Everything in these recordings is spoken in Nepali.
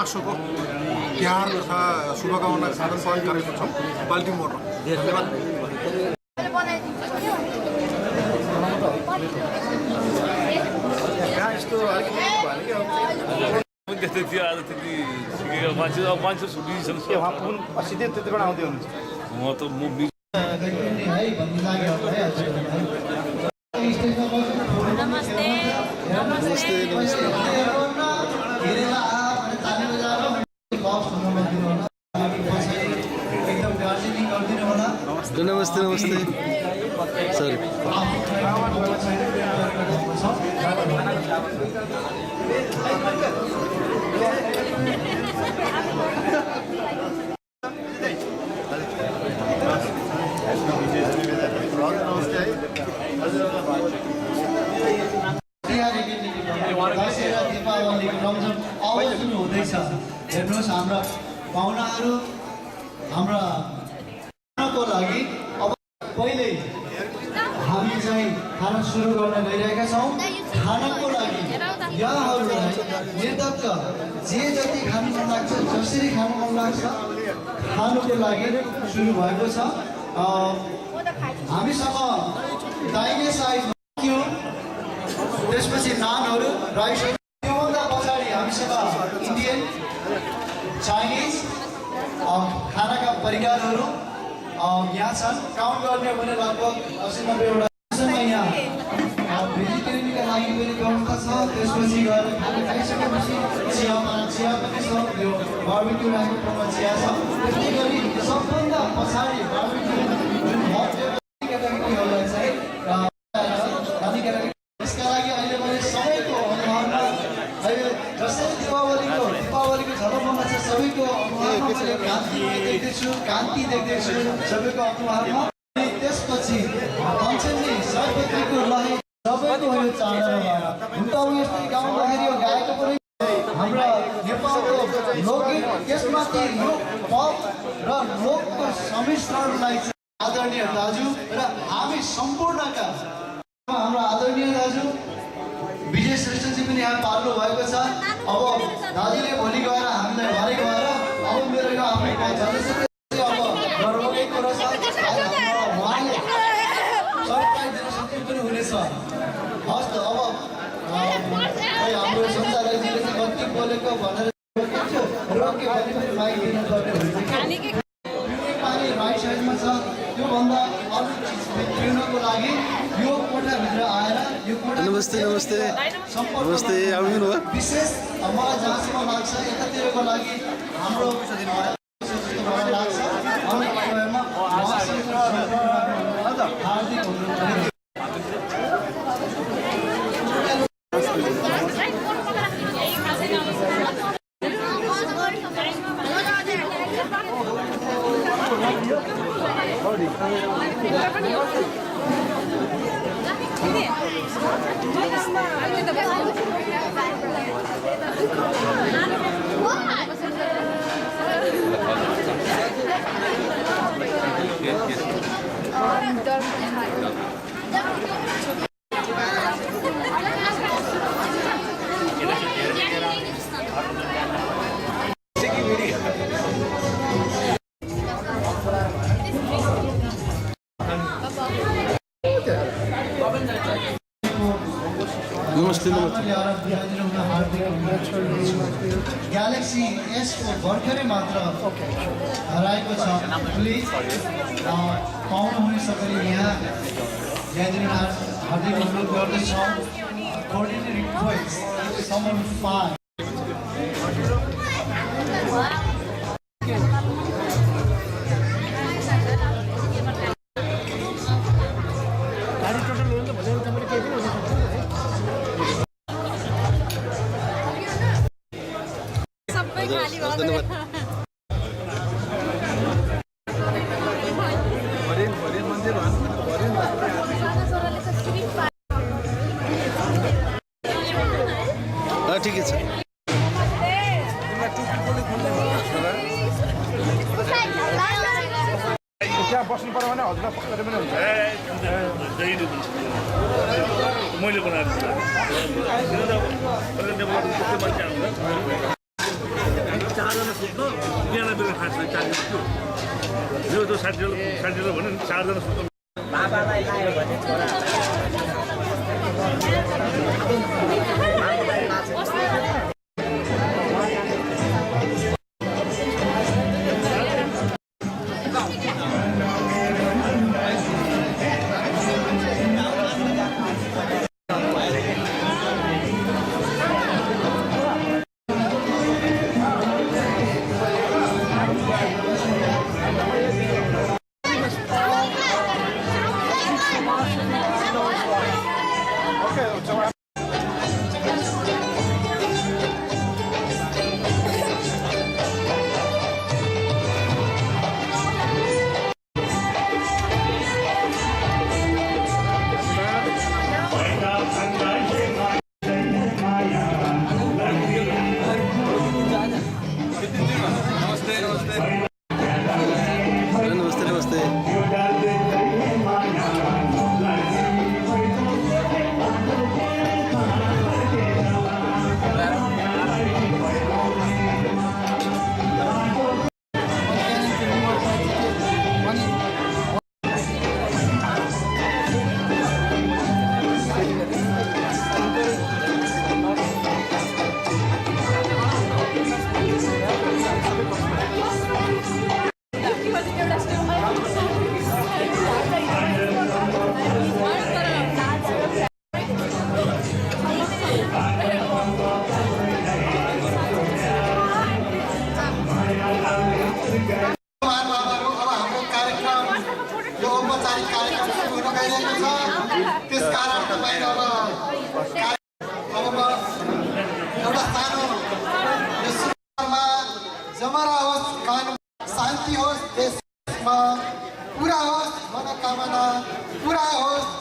गुनासोको तिहार तथा शुभकामना साधन प्रदान गरेको छौँ बाल्टिमोरमा। धन्यवाद। त्यस्तै थियो आज त्यति सिकेको मान्छे अब मान्छे छुट्टिसक्छ उहाँ पुन सिधै त्यतिबाट आउँदै हुनुहुन्छ। म त म नमस्ते नमस्ते नमस्ते नमस्ते नमस्ते सरी हेर्नुहोस् हाम्रा पाहुनाहरू हाम्रा खानाको लागि अब पहिले हामी चाहिँ खाना सुरु गर्न गइरहेका छौँ। खानाको लागि यहाँहरूलाई निर्धक्क जे जति खानु मन लाग्छ जसरी खानु मन लाग्छ खानुको लागि सुरु भएको छ। हामीसँग दाहिने साइडमा थियो, त्यसपछि नानहरू राइस, त्योभन्दा पछाडि हामीसँग इन्डियन चाइनिज खानाका परिकारहरू यहाँ छन्। काउन्ट गर्ने भने लगभग 80-90वटा यहाँ भेजिटेरियनका लागि पनि व्यवस्था छ। त्यसपछि गएर खाना खाइसकेपछि चिया पनि छ, त्यो बार्बिक्यू राखेको ठाउँमा चिया छ। त्यस्तै गरी सबभन्दा पछाडि बार्बिक्यू जुन केटाकेटीहरूलाई चाहिँ यसका लागि अहिले मैले सबैको अनुहारमा अहिले जसरी दीपावलीको झलक छ सबैको अनुहारमा मैले कान्ति देख्दैछु सबैको अनुहारमा। त्यसपछि पञ्चमी सयपत्रीको लहे सबैको यो चाडमा हुन त यस्तै गाउँदाखेरि यो गाएको पनि हाम्रा नेपालको लोकगीत, त्यसमाथि यो पप र लोकको सम्मिश्रणलाई आदरणीय दाजु र हामी सम्पूर्णका हाम्रो आदरणीय दाजु विजय श्रेष्ठजी पनि यहाँ पाल्नु भएको छ। अब दाजुले भोलि गएर हामीलाई भरे गएर अब मेरो यो आफ्नै जसरी अब गर्वकै कुरो छ उहाँले सरप्राइज दिन सक्ने पनि हुनेछ। हस् त अब हाम्रो सञ्चालकजीले चाहिँ कति बोलेको भनेर रोक्यो भने पनि माइक दिनुपर्ने हुन्छ। पानी राइट साइडमा छ, त्योभन्दा अरू चिज पिउनको लागि यो कोठाभित्र आएर यो कोठा नमस्ते नमस्ते नमस्ते आउनु भयो। विशेष मलाई जहाँसम्म लाग्छ यतातिरको लागि हाम्रो लाग्छ हार्दिक हुनु। नमस्ते ग्यालेक्सी एस को भर्खरै मात्र हराएको छ। प्लिज पाउनु हुने सबैले यहाँ ल्याइदिनु हार्दिक अनुरोध गर्दछौँ। कोर्डिनेट रिक्वेस्ट समन 5 धन्यवाद। ठिकै छ। त्यहाँ बस्नु पर्यो भने हजुर पक्कै पनि हुन्छ। मैले बनाएको 4जना सुत्नु 92 बेला खान्छ 40 त्यो यो त 60 भने 4जना सुत्नु बाबालाई लायो भने छोरा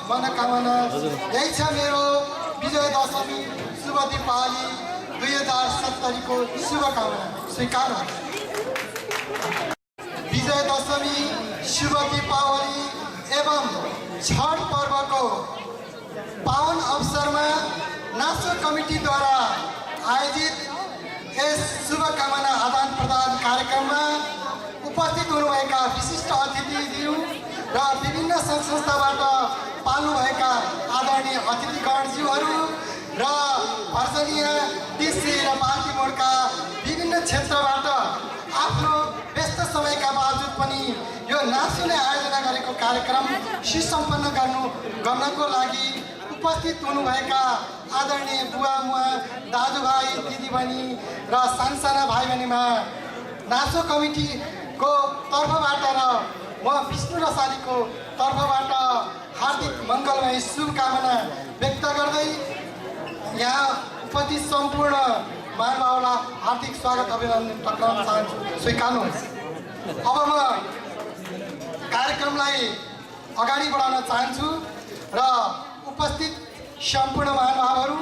मनोकामना यही छ मेरो विजय दशमी शुभ दीपावली 2070 को शुभकामना स्वीकार। विजय दशमी शुभ दीपावली एवं छठ पर्व को पावन अवसर में नासो कमिटी द्वारा आयोजित इस शुभकामना आदान प्रदान कार्यक्रम में उपस्थित हुनुभएका विशिष्ट अतिथिज्यू र विभिन्न संघ संस्थाबाट पाल्नुभएका आदरणीय अतिथिगणज्यूहरू र वर्षनीय टिसी र पार्टी मोडका विभिन्न क्षेत्रबाट आफ्नो व्यस्त समयका बावजुद पनि यो नासोले आयोजना गरेको कार्यक्रम सुसम्पन्न गर्नको लागि उपस्थित हुनुभएका आदरणीय बुवा मुवा दाजुभाइ दिदीबहिनी र सानसाना भाइ बहिनीमा नासो कमिटीको तर्फबाट र म विष्णु रसालीको तर्फबाट हार्दिक मङ्गलमय शुभकामना व्यक्त गर्दै यहाँ उपस्थित सम्पूर्ण महानुभावलाई हार्दिक स्वागत अभिनन्दन टक्राउन चाहन्छु, स्वीकार्नुहोस्। अब म कार्यक्रमलाई अगाडि बढाउन चाहन्छु र उपस्थित सम्पूर्ण महानुभावहरू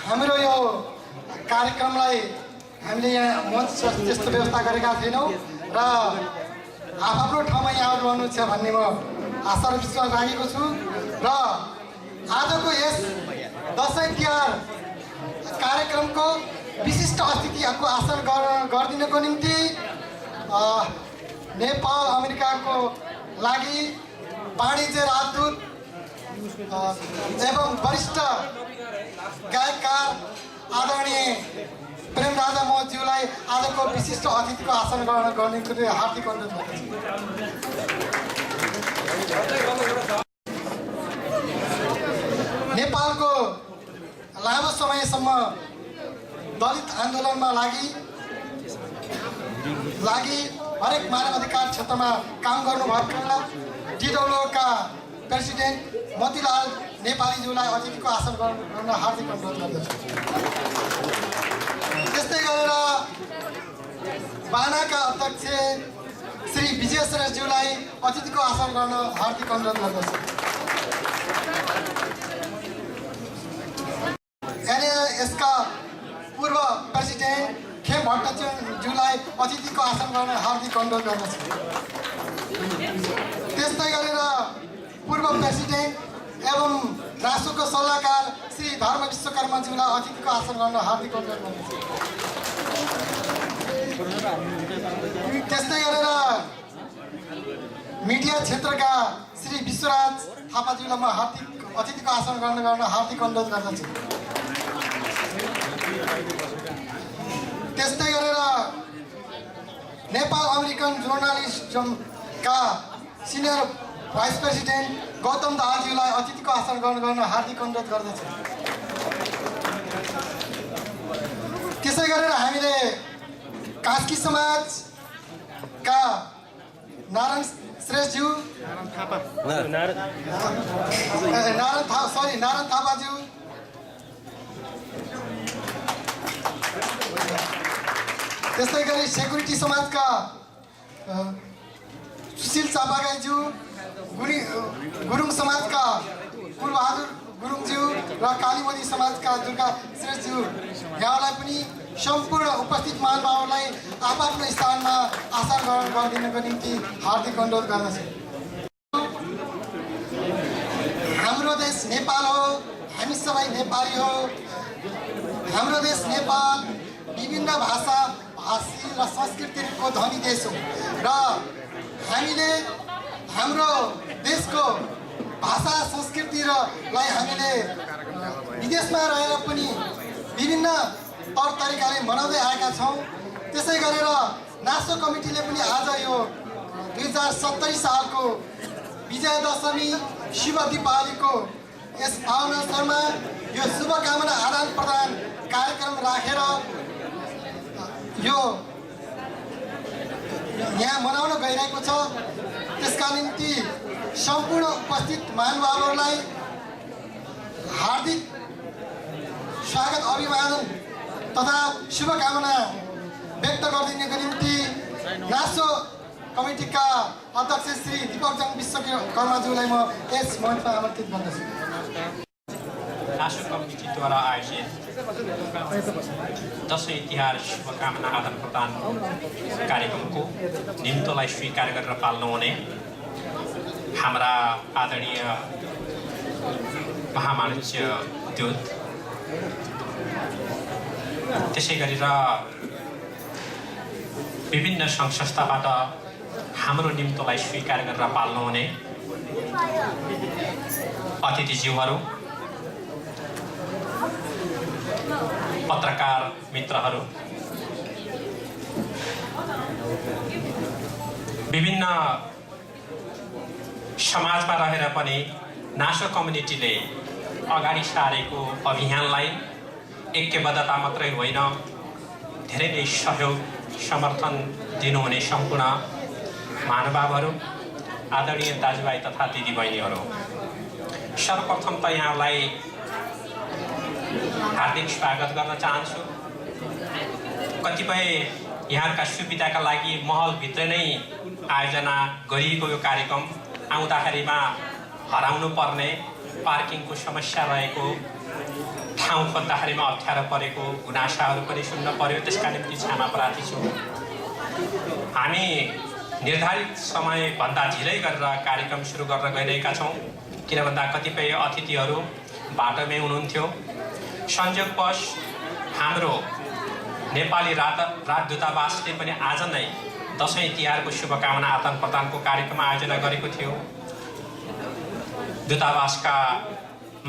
हाम्रो यो कार्यक्रमलाई हामीले यहाँ मञ्च त्यस्तो व्यवस्था गरेका छैनौँ र आफ्नो ठाउँमा यहाँहरू रहनुहुन्छ भन्ने म आशा र विश्वास राखेको छु र आजको यस दसैँ तिहार कार्यक्रमको विशिष्ट अतिथिको आसन गरिदिनको निम्ति नेपाल अमेरिकाको लागि वाणिज्य राजदूत एवं वरिष्ठ गायककार आदरणीय प्रेमराजा मोहज्यूलाई आजको विशिष्ट अतिथिको आसन ग्रहण गर्नेको हार्दिक अनुरोध गर्दछु। नेपालको लामो समयसम्म दलित आन्दोलनमा लागि हरेक मानव अधिकार क्षेत्रमा काम गर्नुभएका डिडब्ल्युओका प्रेसिडेन्ट मोतीलाल नेपालीज्यूलाई अतिथिको आसन गर्न हार्दिक अनुरोध गर्दछु। त्यस्तै गरेर बानाका अध्यक्ष श्री विजय श्रेष्ठज्यूलाई अतिथिको आसन गर्न हार्दिक अनुरोध गर्दछु। एनएएसका पूर्व प्रेसिडेन्ट खेम भट्टाचार्यज्यूलाई अतिथिको आसन गर्न हार्दिक अनुरोध गर्दछु। त्यस्तै गरेर पूर्व प्रेसिडेन्ट एवं राष्ट्रको सल्लाहकार श्री धर्म विश्वकर्माज्यूलाई अतिथिको आसन गर्न हार्दिक अनुरोध गर्दछु। त्यस्तै गरेर मिडिया क्षेत्रका श्री विश्वराज थापाज्यूलाई म हार्दिक अतिथिको आसन ग्रहण गर्न हार्दिक अनुरोध गर्दछु। त्यस्तै गरेर नेपाल अमेरिकन जर्नलिज्मका सिनियर भाइस प्रेसिडेन्ट गौतम दाहालज्यूलाई अतिथिको आसन ग्रहण गर्न हार्दिक अनुरोध गर्दछु। त्यसै गरेर हामीले कास्की समाजका नारायण श्रेष्ठज्यू नारायण थापाज्यू त्यस्तै गरी सेक्युरिटी समाजका सुशील चापागाईज्यू गुरुङ समाजका कुलबहादुर गुरुङज्यू र कालीमती समाजका दुर्गा श्रेष्ठज्यू यहाँलाई पनि सम्पूर्ण उपस्थित महानुभावहरूलाई आफ्नो स्थानमा आसन ग्रहण गरिदिनको निम्ति हार्दिक अनुरोध गर्दछु। हाम्रो देश नेपाल हो, हामी सबै नेपाली हो। हाम्रो देश नेपाल विभिन्न भाषा भाषी र संस्कृतिको धनी देश हो र हामीले हाम्रो देशको भाषा संस्कृतिलाई हामीले विदेशमा रहेर पनि विभिन्न तौर तरिकाले मनाउँदै आएका छौँ। त्यसै गरेर नासो कमिटीले पनि आज यो 2070 सालको विजयादशमी शिव दीपावलीको यस पावन अवसरमा यो शुभकामना आदान प्रदान कार्यक्रम राखेर यो यहाँ मनाउन गइरहेको छ। त्यसका निम्ति सम्पूर्ण उपस्थित महानुभावहरूलाई हार्दिक स्वागत अभिवादन तथा शुभकामना व्यक्त गरिदिनको निम्ति नासो कमिटीका अध्यक्ष श्री दीपकजङ विश्वकर्माज्यूलाई म यस मञ्चमा आमन्त्रित गर्दछु। नासो कमिटीद्वारा आयोजित दसैँ तिहार शुभकामना आदान प्रदान कार्यक्रमको निम्तोलाई स्वीकार गरेर पाल्नुहुने हाम्रा आदरणीय महामाननीय दूत त्यसै गरेर विभिन्न सङ्घ संस्थाबाट हाम्रो निम्तोलाई स्वीकार गरेर पाल्नुहुने अतिथिज्यूहरू, पत्रकार मित्रहरू, विभिन्न समाजमा रहेर पनि नासो कम्युनिटीले अगाडि सारेको अभियानलाई ऐक्यबद्धता मात्रै होइन धेरै नै सहयोग समर्थन दिनुहुने सम्पूर्ण महानुभावहरू, आदरणीय दाजुभाइ तथा दिदीबहिनीहरू, सर्वप्रथम त यहाँलाई हार्दिक स्वागत गर्न चाहन्छु। कतिपय यहाँका सुविधाका लागि महलभित्र नै आयोजना गरिएको यो कार्यक्रम आउँदाखेरिमा हराउनु पर्ने पार्किङको समस्या रहेको, ठाउँ खोज्दाखेरिमा अप्ठ्यारो परेको गुनासाहरू पनि सुन्न पर्यो। त्यसका निम्ति क्षमा प्रार्थी छु। हामी निर्धारित समयभन्दा ढिलै गरेर कार्यक्रम सुरु गर्न गइरहेका छौँ, किन भन्दा कतिपय अतिथिहरू बाटोमै हुनुहुन्थ्यो। संयोगवश हाम्रो नेपाली राजदूतावासले पनि आज नै दसैँ तिहारको शुभकामना आदान प्रदानको कार्यक्रम आयोजना गरेको थियो। दूतावासका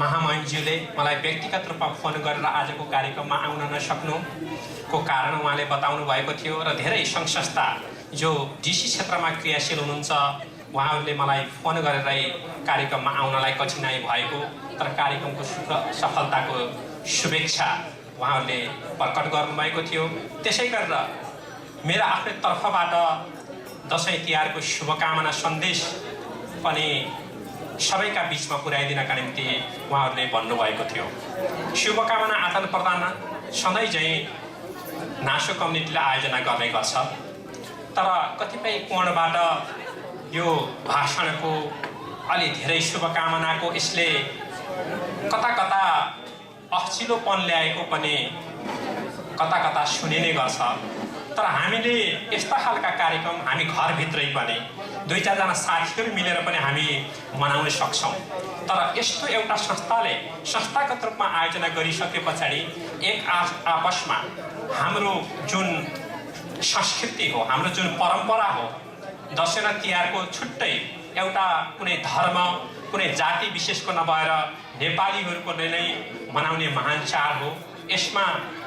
महामहिमज्यूले मलाई व्यक्तिगत रूपमा फोन गरेर आजको कार्यक्रममा आउन नसक्नुको कारण उहाँले बताउनु भएको थियो र धेरै सङ्घ संस्था जो डिसी क्षेत्रमा क्रियाशील हुनुहुन्छ उहाँहरूले मलाई फोन गरेरै कार्यक्रममा आउनलाई कठिनाइ भएको, तर कार्यक्रमको सफलताको शुभेच्छा उहाँहरूले प्रकट गर्नुभएको थियो। त्यसै गरेर मेरो आफ्नै तर्फबाट दसैँ तिहारको शुभकामना सन्देश पनि सबैका बिचमा पुर्याइदिनका निम्ति उहाँहरूले भन्नुभएको थियो। शुभकामना आदान प्रदान सधैँ चाहिँ नासो कम्युनिटीले आयोजना गर्ने गर्छ, तर कतिपय कोणबाट यो भाषणको अलि धेरै शुभकामनाको यसले कता कता अखिलोपन ल्याएको पनि कता कता सुनिने गर्छ। तर हामीले यस्ता खालका कार्यक्रम हामी घरभित्रै पनि 2-4जना साथीहरू मिलेर पनि हामी मनाउन सक्छौँ। तर यस्तो एउटा संस्थाले संस्थागत रूपमा आयोजना गरिसके पछाडि एक आपसमा हाम्रो जुन संस्कृति हो, हाम्रो जुन परम्परा हो। दसैँ र तिहारको छुट्टै एउटा कुनै धर्म कुनै जाति विशेषको नभएर नेपालीहरूको नै मनाउने महान चाड हो। यसमा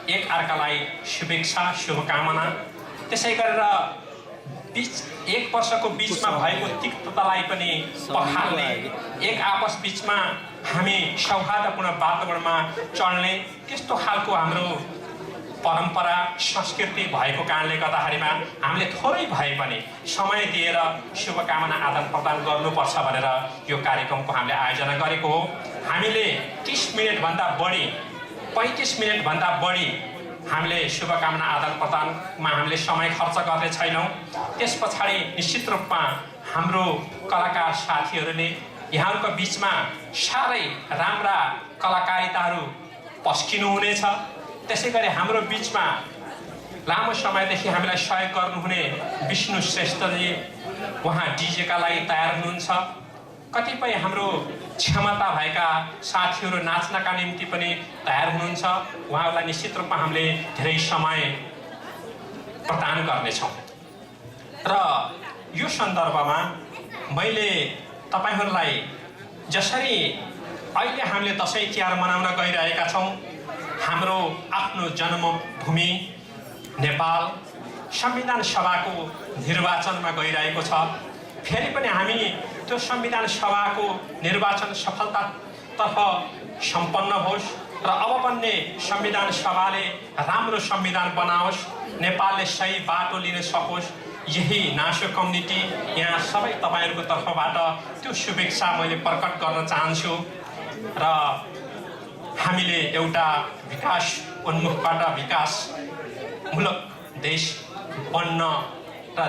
एक अर्कालाई शुभेच्छा शुभकामना, त्यसै गरेर एक वर्षको बिचमा भएको तिक्ततालाई पनि पखाल्ने, एक आपस बिचमा हामी सौहार्दपूर्ण वातावरणमा चल्ने त्यस्तो खालको हाम्रो परम्परा संस्कृति भएको कारणले गर्दाखेरिमा हामीले थोरै भए पनि समय दिएर शुभकामना आदान प्रदान गर्नुपर्छ भनेर यो कार्यक्रमको हामीले आयोजना गरेको हो। हामीले 30 मिनटभन्दा बढी 35 मिनटभन्दा बढी हामीले शुभकामना आदान प्रदानमा हामीले समय खर्च गर्ने छैनौँ। त्यस पछाडि निश्चित रूपमा हाम्रो कलाकार साथीहरूले यहाँहरूको बिचमा साह्रै राम्रा कलाकारिताहरू पस्किनु हुनेछ। त्यसै गरी हाम्रो बिचमा लामो समयदेखि हामीलाई सहयोग गर्नुहुने विष्णु श्रेष्ठजी उहाँ डिजेका लागि तयार हुनुहुन्छ। कतिपय हाम्रो क्षमता भएका साथीहरू नाच्नका निम्ति पनि तयार हुनुहुन्छ। उहाँहरूलाई निश्चित रूपमा हामीले धेरै समय प्रदान गर्नेछौँ। र यो सन्दर्भमा मैले तपाईहरूलाई जसरी अहिले हामीले दसैँ तिहार मनाउन गइरहेका छौँ, हाम्रो आफ्नो जन्मभूमि नेपाल संविधान सभाको निर्वाचनमा गइरहेको छ। फेरि पनि हामी त्यो संविधान सभाको निर्वाचन सफलतातर्फ सम्पन्न होस् र अब बन्ने संविधान सभाले राम्रो संविधान बनाओस्, नेपालले सही बाटो लिन सकोस्, यही नासो कम्युनिटी यहाँ सबै तपाईँहरूको तर्फबाट त्यो शुभेच्छा मैले प्रकट गर्न चाहन्छु। र हामीले एउटा विकास उन्मुखबाट विकासमूलक देश बन्न र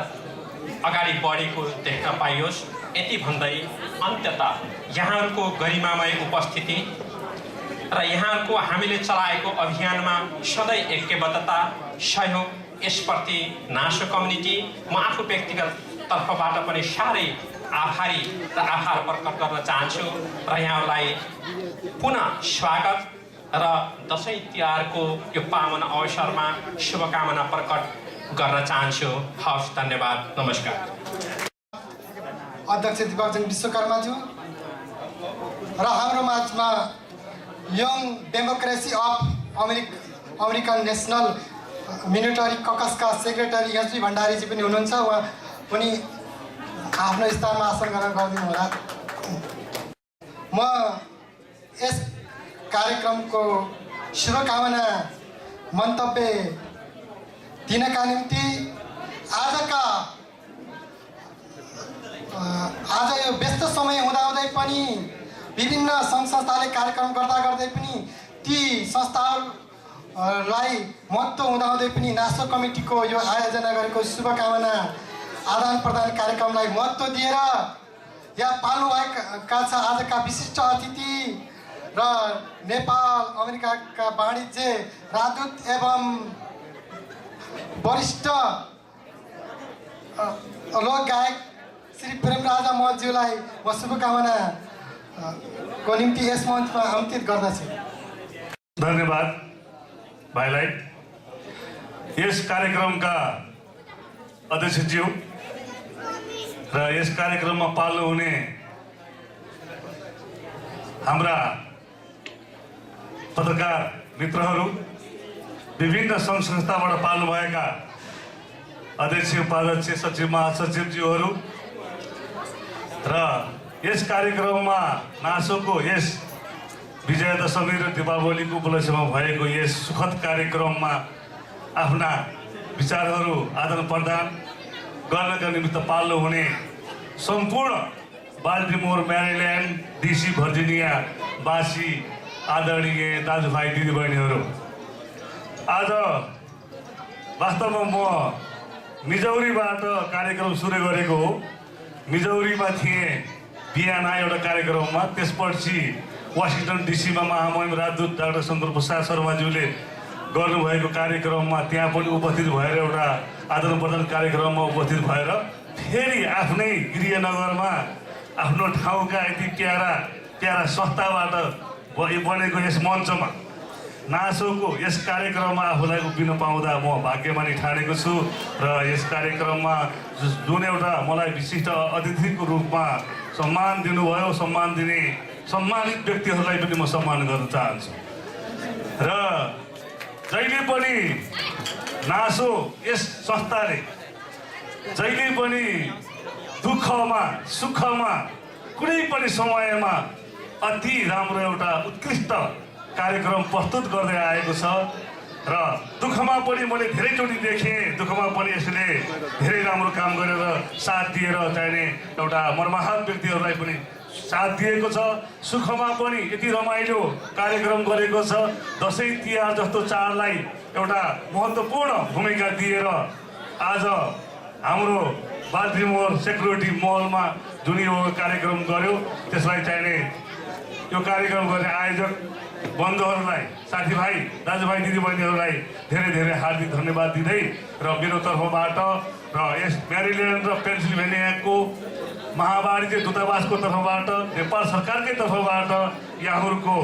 अगाडि बढेको देख्न पाइयोस्, यति भन्दै अन्ततः यहाँहरूको गरिमामय उपस्थिति र यहाँहरूको हामीले चलाएको अभियानमा सधैँ ऐक्यबद्धता सहयोग, यसप्रति नासो कम्युनिटी म आफू व्यक्तिगत तर्फबाट पनि साह्रै आभारी र आभार प्रकट गर्न चाहन्छु। र यहाँलाई पुनः स्वागत र दसैँ तिहारको यो पावन अवसरमा शुभकामना प्रकट गर्न चाहन्छु। हवस्, धन्यवाद, नमस्कार। अध्यक्ष दिपकचन्द्र विश्वकर्माज्यू र हाम्रो माझमा young democracy of American national military ककसका सेक्रेटरी एसबी भण्डारीजी पनि हुनुहुन्छ। उहाँ पनि आफ्नो स्थानमा आसन ग्रहण गरिदिनु होला। म यस कार्यक्रमको शुभकामना मन्तव्य दिनका निम्ति आज यो व्यस्त समय हुँदाहुँदै पनि विभिन्न सङ्घ संस्थाले कार्यक्रम गर्दै पनि ती संस्थाहरूलाई महत्त्व हुँदाहुँदै पनि नासो कमिटीको यो आयोजना गरेको शुभकामना आदान प्रदान कार्यक्रमलाई महत्त्व दिएर यहाँ पाल्नु भएका छ आजका विशिष्ट अतिथि र नेपाल अमेरिकाका वाणिज्य राजदूत एवं वरिष्ठ लोकगायक श्री प्रेमराजा महतज्यूलाई म शुभकामना को निम्ति यस मञ्चमा आमन्त्रित गर्दछु। धन्यवाद भाइलाई। यस कार्यक्रमका अध्यक्षज्यू र यस कार्यक्रममा पाल्नु हुने हाम्रा पत्रकार मित्रहरू, विभिन्न सङ्घ संस्थाबाट पाल्नुभएका अध्यक्ष उपाध्यक्ष सचिव महासचिवज्यूहरू र यस कार्यक्रममा नासोको यस विजयादशमी र दीपावलीको उपलक्ष्यमा भएको यस सुखद कार्यक्रममा आफ्ना विचारहरू आदान प्रदान गर्नका निमित्त पाल्नु हुने सम्पूर्ण बाल्टिमोर, म्यारील्यान्ड, डिसी, भर्जिनिया वासी आदरणीय दाजुभाइ दिदीबहिनीहरू, आज वास्तवमा म मिजौरीबाट कार्यक्रम सुरु गरेको हो। मिजौरीमा थिएँ बिहान एउटा कार्यक्रममा, त्यसपछि वासिङटन डिसीमा महामहिम राजदूत डाक्टर शङ्कर प्रसाद शर्माज्यूले गर्नुभएको कार्यक्रममा त्यहाँ पनि उपस्थित भएर एउटा आदान प्रदान कार्यक्रममा उपस्थित भएर फेरि आफ्नै गृहनगरमा आफ्नो ठाउँका यति प्यारा संस्थाबाट बनेको यस मञ्चमा नासोको यस कार्यक्रममा आफूलाई उभिन पाउँदा म भाग्यमानी ठानेको छु र यस कार्यक्रममा जुन एउटा मलाई विशिष्ट अतिथिको रूपमा सम्मान दिनुभयो, सम्मान दिने सम्मानित व्यक्तिहरूलाई पनि म सम्मान गर्न चाहन्छु। र जहिले पनि नासो यस संस्थाले जहिले पनि दुःखमा सुखमा कुनै पनि समयमा अति राम्रो एउटा उत्कृष्ट कार्यक्रम प्रस्तुत गर्दै आएको छ र दुःखमा पनि मैले धेरैचोटि देखेँ, दुःखमा पनि यसले धेरै राम्रो काम गरेर साथ दिएर चाहिने एउटा मर्माहत व्यक्तिहरूलाई पनि साथ दिएको छ। सुखमा पनि यति रमाइलो कार्यक्रम गरेको छ। दसैँ तिहार जस्तो चाडलाई एउटा महत्त्वपूर्ण भूमिका दिएर आज हाम्रो बाल्टिमोर सेक्युरिटी मलमा जुन यो कार्यक्रम गर्यो त्यसलाई चाहिने यो कार्यक्रम गर्ने आयोजक बन्धुहरूलाई, साथीभाइ, दाजुभाइ, दिदीबहिनीहरूलाई धेरै धेरै हार्दिक धन्यवाद दिँदै र मेरो तर्फबाट र यस म्यारिल्यान्ड र पेन्सिल्भेनियाको महावाणिज्य दूतावासको तर्फबाट, नेपाल सरकारकै तर्फबाट यहाँहरूको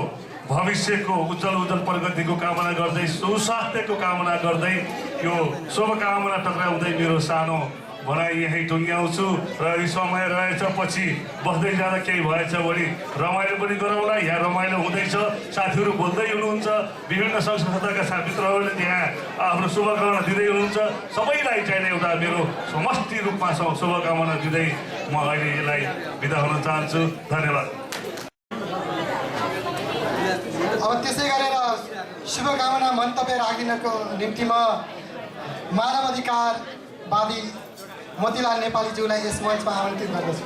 भविष्यको उज्जवल प्रगतिको कामना गर्दै, सुस्वास्थ्यको कामना गर्दै यो शुभकामना टक्राउँदै मेरो सानो भनाइ यहीँ टुङ्ग्याउँछु। र यो समय रहेछ, पछि बस्दै जाँदा केही भएछ भने रमाइलो पनि गरौँला। यहाँ रमाइलो हुँदैछ, साथीहरू बोल्दै हुनुहुन्छ, विभिन्न सङ्घ संस्थाका मित्रहरूले त्यहाँ आफ्नो शुभकामना दिँदै हुनुहुन्छ। सबैलाई चाहिने एउटा मेरो समष्टि रूपमा शुभकामना दिँदै म अहिले यसलाई बिदा हुन चाहन्छु। धन्यवाद। अब त्यसै गरेर शुभकामना मन्तव्य राखिनको निम्ति म मानवाधिकारवादी मोतीलाल नेपालीज्यूलाई यस मञ्चमा आमन्त्रित गर्दछु।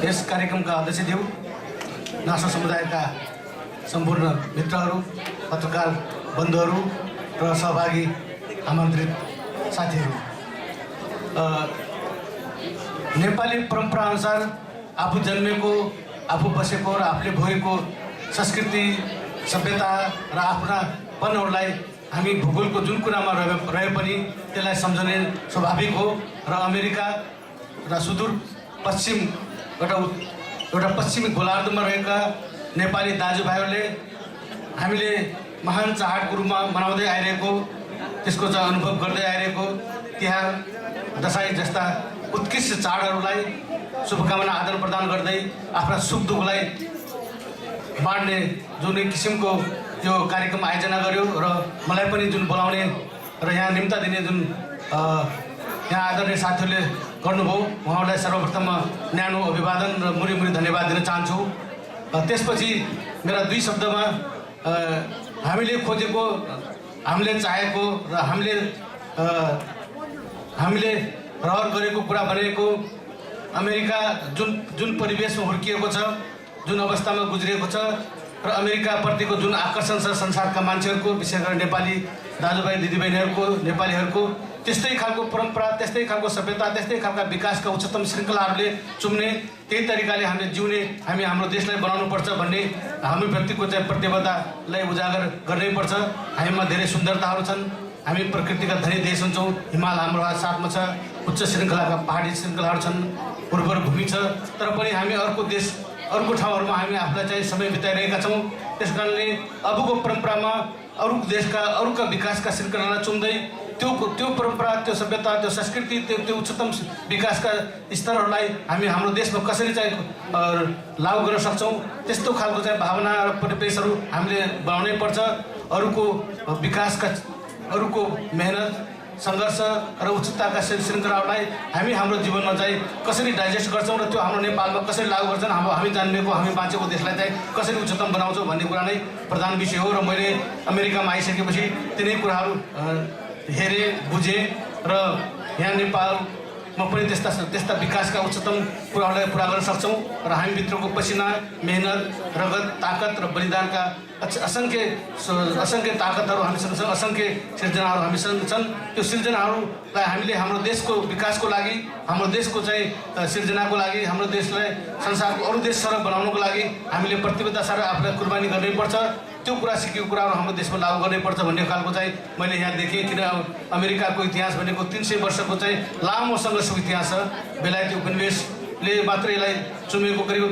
यस कार्यक्रमका अध्यक्षज्यू, नासो समुदायका सम्पूर्ण मित्रहरू, पत्रकार बन्धुहरू र सहभागी आमन्त्रित साथीहरू, नेपाली परम्पराअनुसार आफू जन्मेको, आफू बसेको र आफूले भोगेको संस्कृति, सभ्यता र आफ्नापनहरूलाई हामी भूगोलको जुन कुरामा रहे पनि त्यसलाई सम्झने स्वाभाविक हो। र अमेरिका र सुदूर पश्चिम एउटा पश्चिमी गोलार्धमा रहेका नेपाली दाजुभाइहरूले हामीले महान चाडको रूपमा मनाउँदै आइरहेको, त्यसको चाहिँ अनुभव गर्दै आइरहेको तिहार, दसैँ जस्ता उत्कृष्ट चाडहरूलाई शुभकामना आदान प्रदान गर्दै आफ्ना सुख दुःखलाई बाँड्ने जुन किसिमको यो कार्यक्रम आयोजना गर्यो र मलाई पनि जुन बोलाउने र यहाँ निम्ता दिने जुन यहाँ आदरणीय साथीहरूले गर्नुभयो, उहाँहरूलाई सर्वप्रथम न्यानो अभिवादन र मुरी मुरी धन्यवाद दिन चाहन्छु। त्यसपछि मेरा दुई शब्दमा हामीले खोजेको, हामीले चाहेको र हामीले रहर गरेको कुरा भनेको अमेरिका जुन परिवेशमा हुर्किएको छ, जुन अवस्थामा गुज्रिएको छ र अमेरिकाप्रतिको जुन आकर्षण छ संसारका मान्छेहरूको, विशेष गरी नेपाली दाजुभाइ दिदीबहिनीहरूको, नेपालीहरूको त्यस्तै खालको परम्परा, त्यस्तै खालको सभ्यता, त्यस्तै खालका विकासका उच्चतम श्रृङ्खलाहरूले चुम्ने, त्यही तरिकाले हामीले जिउने, हामी हाम्रो देशलाई बनाउनुपर्छ भन्ने हाम्रो व्यक्तिको चाहिँ प्रतिबद्धतालाई उजागर गर्नैपर्छ। हामीमा धेरै सुन्दरताहरू छन्, हामी प्रकृतिका धनी देश हुन्छौँ, हिमाल हाम्रो साथमा छ, उच्च श्रृङ्खलाका पहाडी श्रृङ्खलाहरू छन्, उर्वर भूमि छ, तर पनि हामी अर्को ठाउँहरूमा हामी आफूलाई चाहिँ समय बिताइरहेका छौँ। त्यस कारणले अबको परम्परामा अरूका विकासका श्रृङ्खलालाई चुम्दै त्यो परम्परा, त्यो सभ्यता, त्यो संस्कृति, त्यो उच्चतम विकासका स्तरहरूलाई हामी हाम्रो देशमा कसरी चाहिँ लागू गर्न सक्छौँ, त्यस्तो खालको चाहिँ भावना र परिवेशहरू हामीले बनाउनै पर्छ। अरूको विकासका, अरूको मेहनत, सङ्घर्ष र उच्चताका श्रृङ्खलाहरूलाई हामी हाम्रो जीवनमा चाहिँ कसरी डाइजेस्ट गर्छौँ र त्यो हाम्रो नेपालमा कसरी लागू गर्छन्, हामी जन्मेको, हामी बाँचेको देशलाई चाहिँ कसरी उच्चतम बनाउँछौँ भन्ने कुरा नै प्रधान विषय हो। र मैले अमेरिकामा आइसकेपछि तिनै कुराहरू हेरेँ, बुझेँ र यहाँ नेपालमा पनि त्यस्ता विकासका उच्चतम कुराहरूलाई पुरा गर्न सक्छौँ। र हामीभित्रको पसिना, मेहनत, रगत, ताकत र बलिदानका असङ्ख्य ताकतहरू हामीसँग छन्, असङ्ख्य सिर्जनाहरू हामीसँग छन्। त्यो सिर्जनाहरूलाई हामीले हाम्रो देशको विकासको लागि, हाम्रो देशको चाहिँ सिर्जनाको लागि, हाम्रो देशलाई संसारको अरू देशसँग बनाउनको लागि हामीले प्रतिबद्धता साह्रै आफूलाई कुर्बानी गर्नैपर्छ। त्यो कुरा, सिकेको कुराहरू हाम्रो देशमा लागू गर्नैपर्छ भन्ने खालको चाहिँ मैले यहाँ देखेँ। किन अमेरिकाको इतिहास भनेको 300 वर्षको चाहिँ लामो सङ्घर्षको इतिहास छ। बेलायती उपनिवेशले मात्र यसलाई चुमेको करिब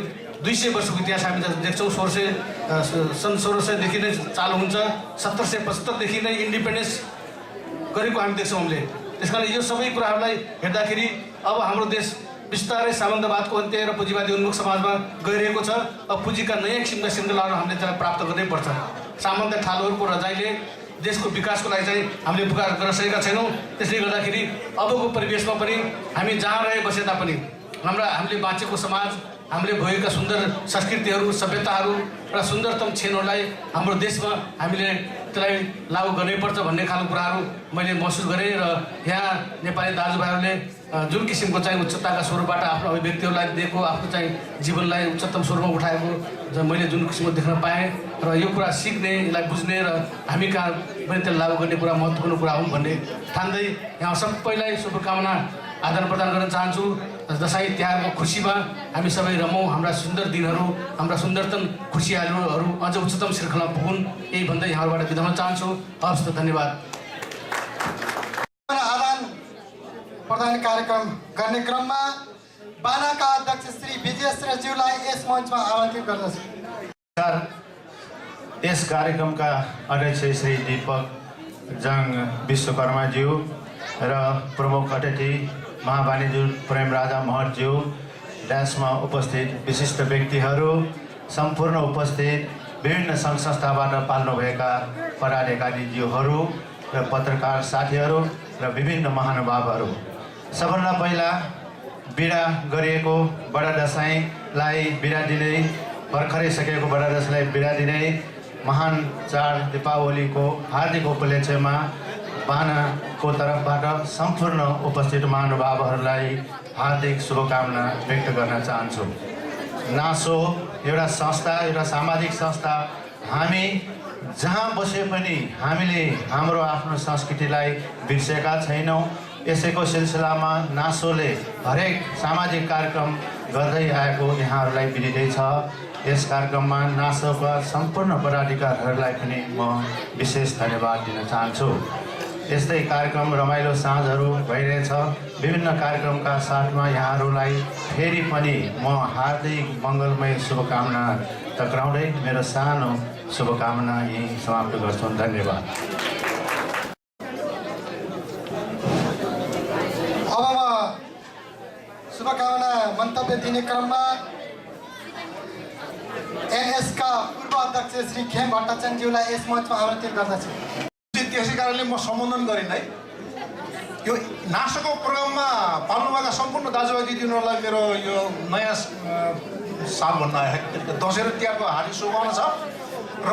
200 वर्षको इतिहास हामी देख्छौँ। 1600 सन् 1600देखि नै चालु हुन्छ। 1775देखि नै इन्डिपेन्डेन्स गरेको हामी देख्छौँ हामीले। त्यस कारण यो सबै कुराहरूलाई हेर्दाखेरि अब हाम्रो देश बिस्तारै सामन्तवादको अन्त्य र पुँजीवादी उन्मुख समाजमा गइरहेको छ। अब पुँजीका नयाँ किसिमका श्रृङ्खलाहरू हामीले त्यसलाई प्राप्त गर्नै पर्छ। सामन्त ठालुहरूको रजाइले देशको विकासको लागि चाहिँ हामीले पुकार गर्न सकेका छैनौँ। त्यसले गर्दाखेरि अबको परिवेशमा पनि हामी जहाँ रहे बसे तापनि हामीले बाँचेको समाज, हामीले भएका सुन्दर संस्कृतिहरू, सभ्यताहरू र सुन्दरतम क्षणहरूलाई हाम्रो देशमा हामीले त्यसलाई लागू गर्नैपर्छ भन्ने खालको कुराहरू मैले महसुस गरेँ। र यहाँ नेपाली दाजुभाइहरूले जुन किसिमको चाहिँ उच्चताका स्वरूपबाट आफ्नो अभिव्यक्तिहरूलाई दिएको, आफ्नो चाहिँ जीवनलाई उच्चतम स्वरूपमा उठाएको मैले जुन किसिमको देख्न पाएँ र यो कुरा सिक्ने, यसलाई बुझ्ने र हामी कहाँ पनि त्यसलाई लागू गर्ने कुरा महत्त्वपूर्ण कुरा हुन् भन्ने ठान्दै यहाँ सबैलाई शुभकामना आदान प्रदान गर्न चाहन्छु। दसैँ तिहारको खुसीमा हामी सबै रमौँ, हाम्रा सुन्दर दिनहरू, हाम्रा सुन्दरतम खुसियालीहरू अझ उच्चतम श्रृङ्खला पुगुन्, यही भन्दै यहाँबाट बिदा हुन चाहन्छु। हवस् त, धन्यवाद। आदान प्रदान कार्यक्रम गर्ने क्रममा बानाका अध्यक्ष श्री विजयेश्वरज्यूलाई यस मञ्चमा आमन्त्रित गर्दछु। यस कार्यक्रमका अध्यक्ष श्री दीपक जङ विश्वकर्माज्यू र प्रमुख अतिथि महावाणिज्य प्रेमराजा महतज्यू, ड्यासमा उपस्थित विशिष्ट व्यक्तिहरू, सम्पूर्ण उपस्थित विभिन्न सङ्घ संस्थाबाट पाल्नुभएका पदाधिकारीज्यूहरू र पत्रकार साथीहरू र विभिन्न महानुभावहरू, सबभन्दा पहिला बिदा गरिएको बडा दसैँलाई बिदा दिँदै, भर्खरै सकेको बडा दसैँलाई बिदा दिँदै महान चाड दीपावलीको हार्दिक उपलक्ष्यमा बानाको तर्फबाट सम्पूर्ण उपस्थित महानुभावहरूलाई हार्दिक शुभकामना व्यक्त गर्न चाहन्छु। नासो एउटा संस्था, एउटा सामाजिक संस्था, हामी जहाँ बसे पनि हामीले हाम्रो आफ्नो संस्कृतिलाई बिर्सेका छैनौँ। यसैको सिलसिलामा नासोले हरेक सामाजिक कार्यक्रम गर्दै आएको यहाँहरूलाई विदितै छ। यस कार्यक्रममा नासोका सम्पूर्ण पदाधिकारीहरूलाई पनि म विशेष धन्यवाद दिन चाहन्छु। यस्तै कार्यक्रम रमाइलो साँझहरू भइरहेछ। विभिन्न कार्यक्रमका साथमा यहाँहरूलाई फेरि पनि म हार्दिक मङ्गलमय शुभकामना टक्राउँदै मेरो सानो शुभकामना यहीँ समाप्त गर्छु। धन्यवाद। अब म शुभकामना मन्तव्य दिने क्रममा एनएसका पूर्व अध्यक्ष श्री खेम भट्टाचार्यज्यूलाई यस मञ्चमा आमन्त्रित गर्दछु। त्यसै कारणले म सम्बोधन गरिन् है। यो नासोको प्रोग्राममा पाल्नुभएका सम्पूर्ण दाजुभाइ दिदीबहिनीहरूलाई मेरो यो नयाँ साल भन्न दसैँ र तिहारको हार्दिक शुभकामना छ। र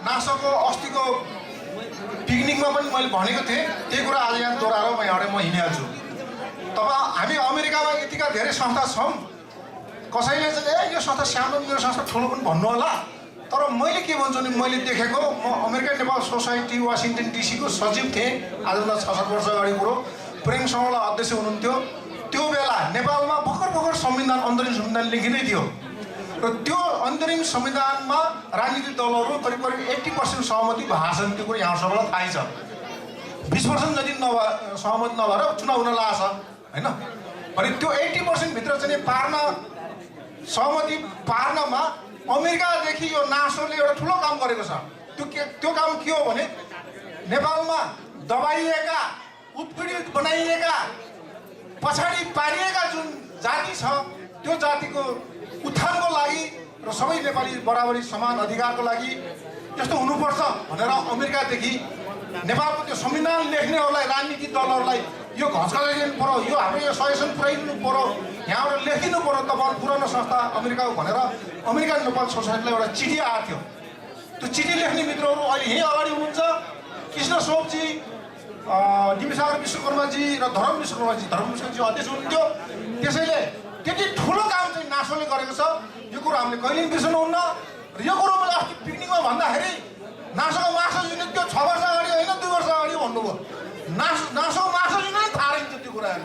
नासोको अस्तिको पिकनिकमा पनि मैले भनेको थिएँ, त्यही कुरा आज यहाँ दोहोऱ्याएर म हिँडिहाल्छु। हामी अमेरिकामा यतिका धेरै संस्था छौँ, कसैले चाहिँ यो संस्था सानो, मेरो संस्था ठुलो पनि भन्नु होला। तर मैले के भन्छु नि, मैले देखेको, म अमेरिकन नेपाल सोसाइटी वासिङटन डिसीको सचिव थिएँ आजभन्दा 6-7 वर्ष अगाडि कुरो। प्रेम सङ्घलाई अध्यक्ष हुनुहुन्थ्यो। त्यो बेला नेपालमा भर्खर संविधान, अन्तरिम संविधान लेखिँदै थियो र त्यो अन्तरिम संविधानमा राजनीतिक दलहरू करिब 80% सहमति भएको छ। त्यो कुरो यहाँ सबैलाई थाहै छ। 20% जति सहमति नभएर चुनाव हुन लागेछ होइन। अनि त्यो 80% भित्र चाहिँ सहमति पार्नमा अमेरिकादेखि यो नासोले एउटा ठुलो काम गरेको छ। त्यो काम के हो भने नेपालमा दबाइएका, उत्पीडित बनाइएका, पछाडि पारिएका जुन जाति छ त्यो जातिको उत्थानको लागि र सबै नेपाली बराबरी समान अधिकारको लागि यस्तो हुनुपर्छ भनेर अमेरिकादेखि नेपालको त्यो संविधान लेख्नेहरूलाई, राजनीतिक दलहरूलाई यो घचघचाइदिनु पर्यो, यो हाम्रो यो सजेसन पुऱ्याइदिनु पर्यो, यहाँबाट लेखिदिनु पर्यो तपाईँ पुरानो संस्था अमेरिकाको भनेर अमेरिकन नेपाल सोसाइटीलाई एउटा चिठी आएको थियो। त्यो चिठी लेख्ने मित्रहरू अहिले यहीँ अगाडि हुनुहुन्छ, कृष्ण सोपजी, डिम्सागर विश्वकर्माजी र धर्म विश्वकर्माजी अध्यक्ष हुनुहुन्थ्यो। त्यसैले त्यति ठुलो काम चाहिँ नासोले गरेको छ। यो कुरो हामीले कहिले पनि बिर्सनुहुन्न। र यो कुरो मैले अस्ति पिकनिकमा भन्दाखेरि नासोको मास्टर युनिट त्यो 6 वर्ष अगाडि होइन 2 वर्ष अगाडि भन्नुभयो। नासोको मास्टर युनिट थाहा रहेछ त्यो कुराहरू,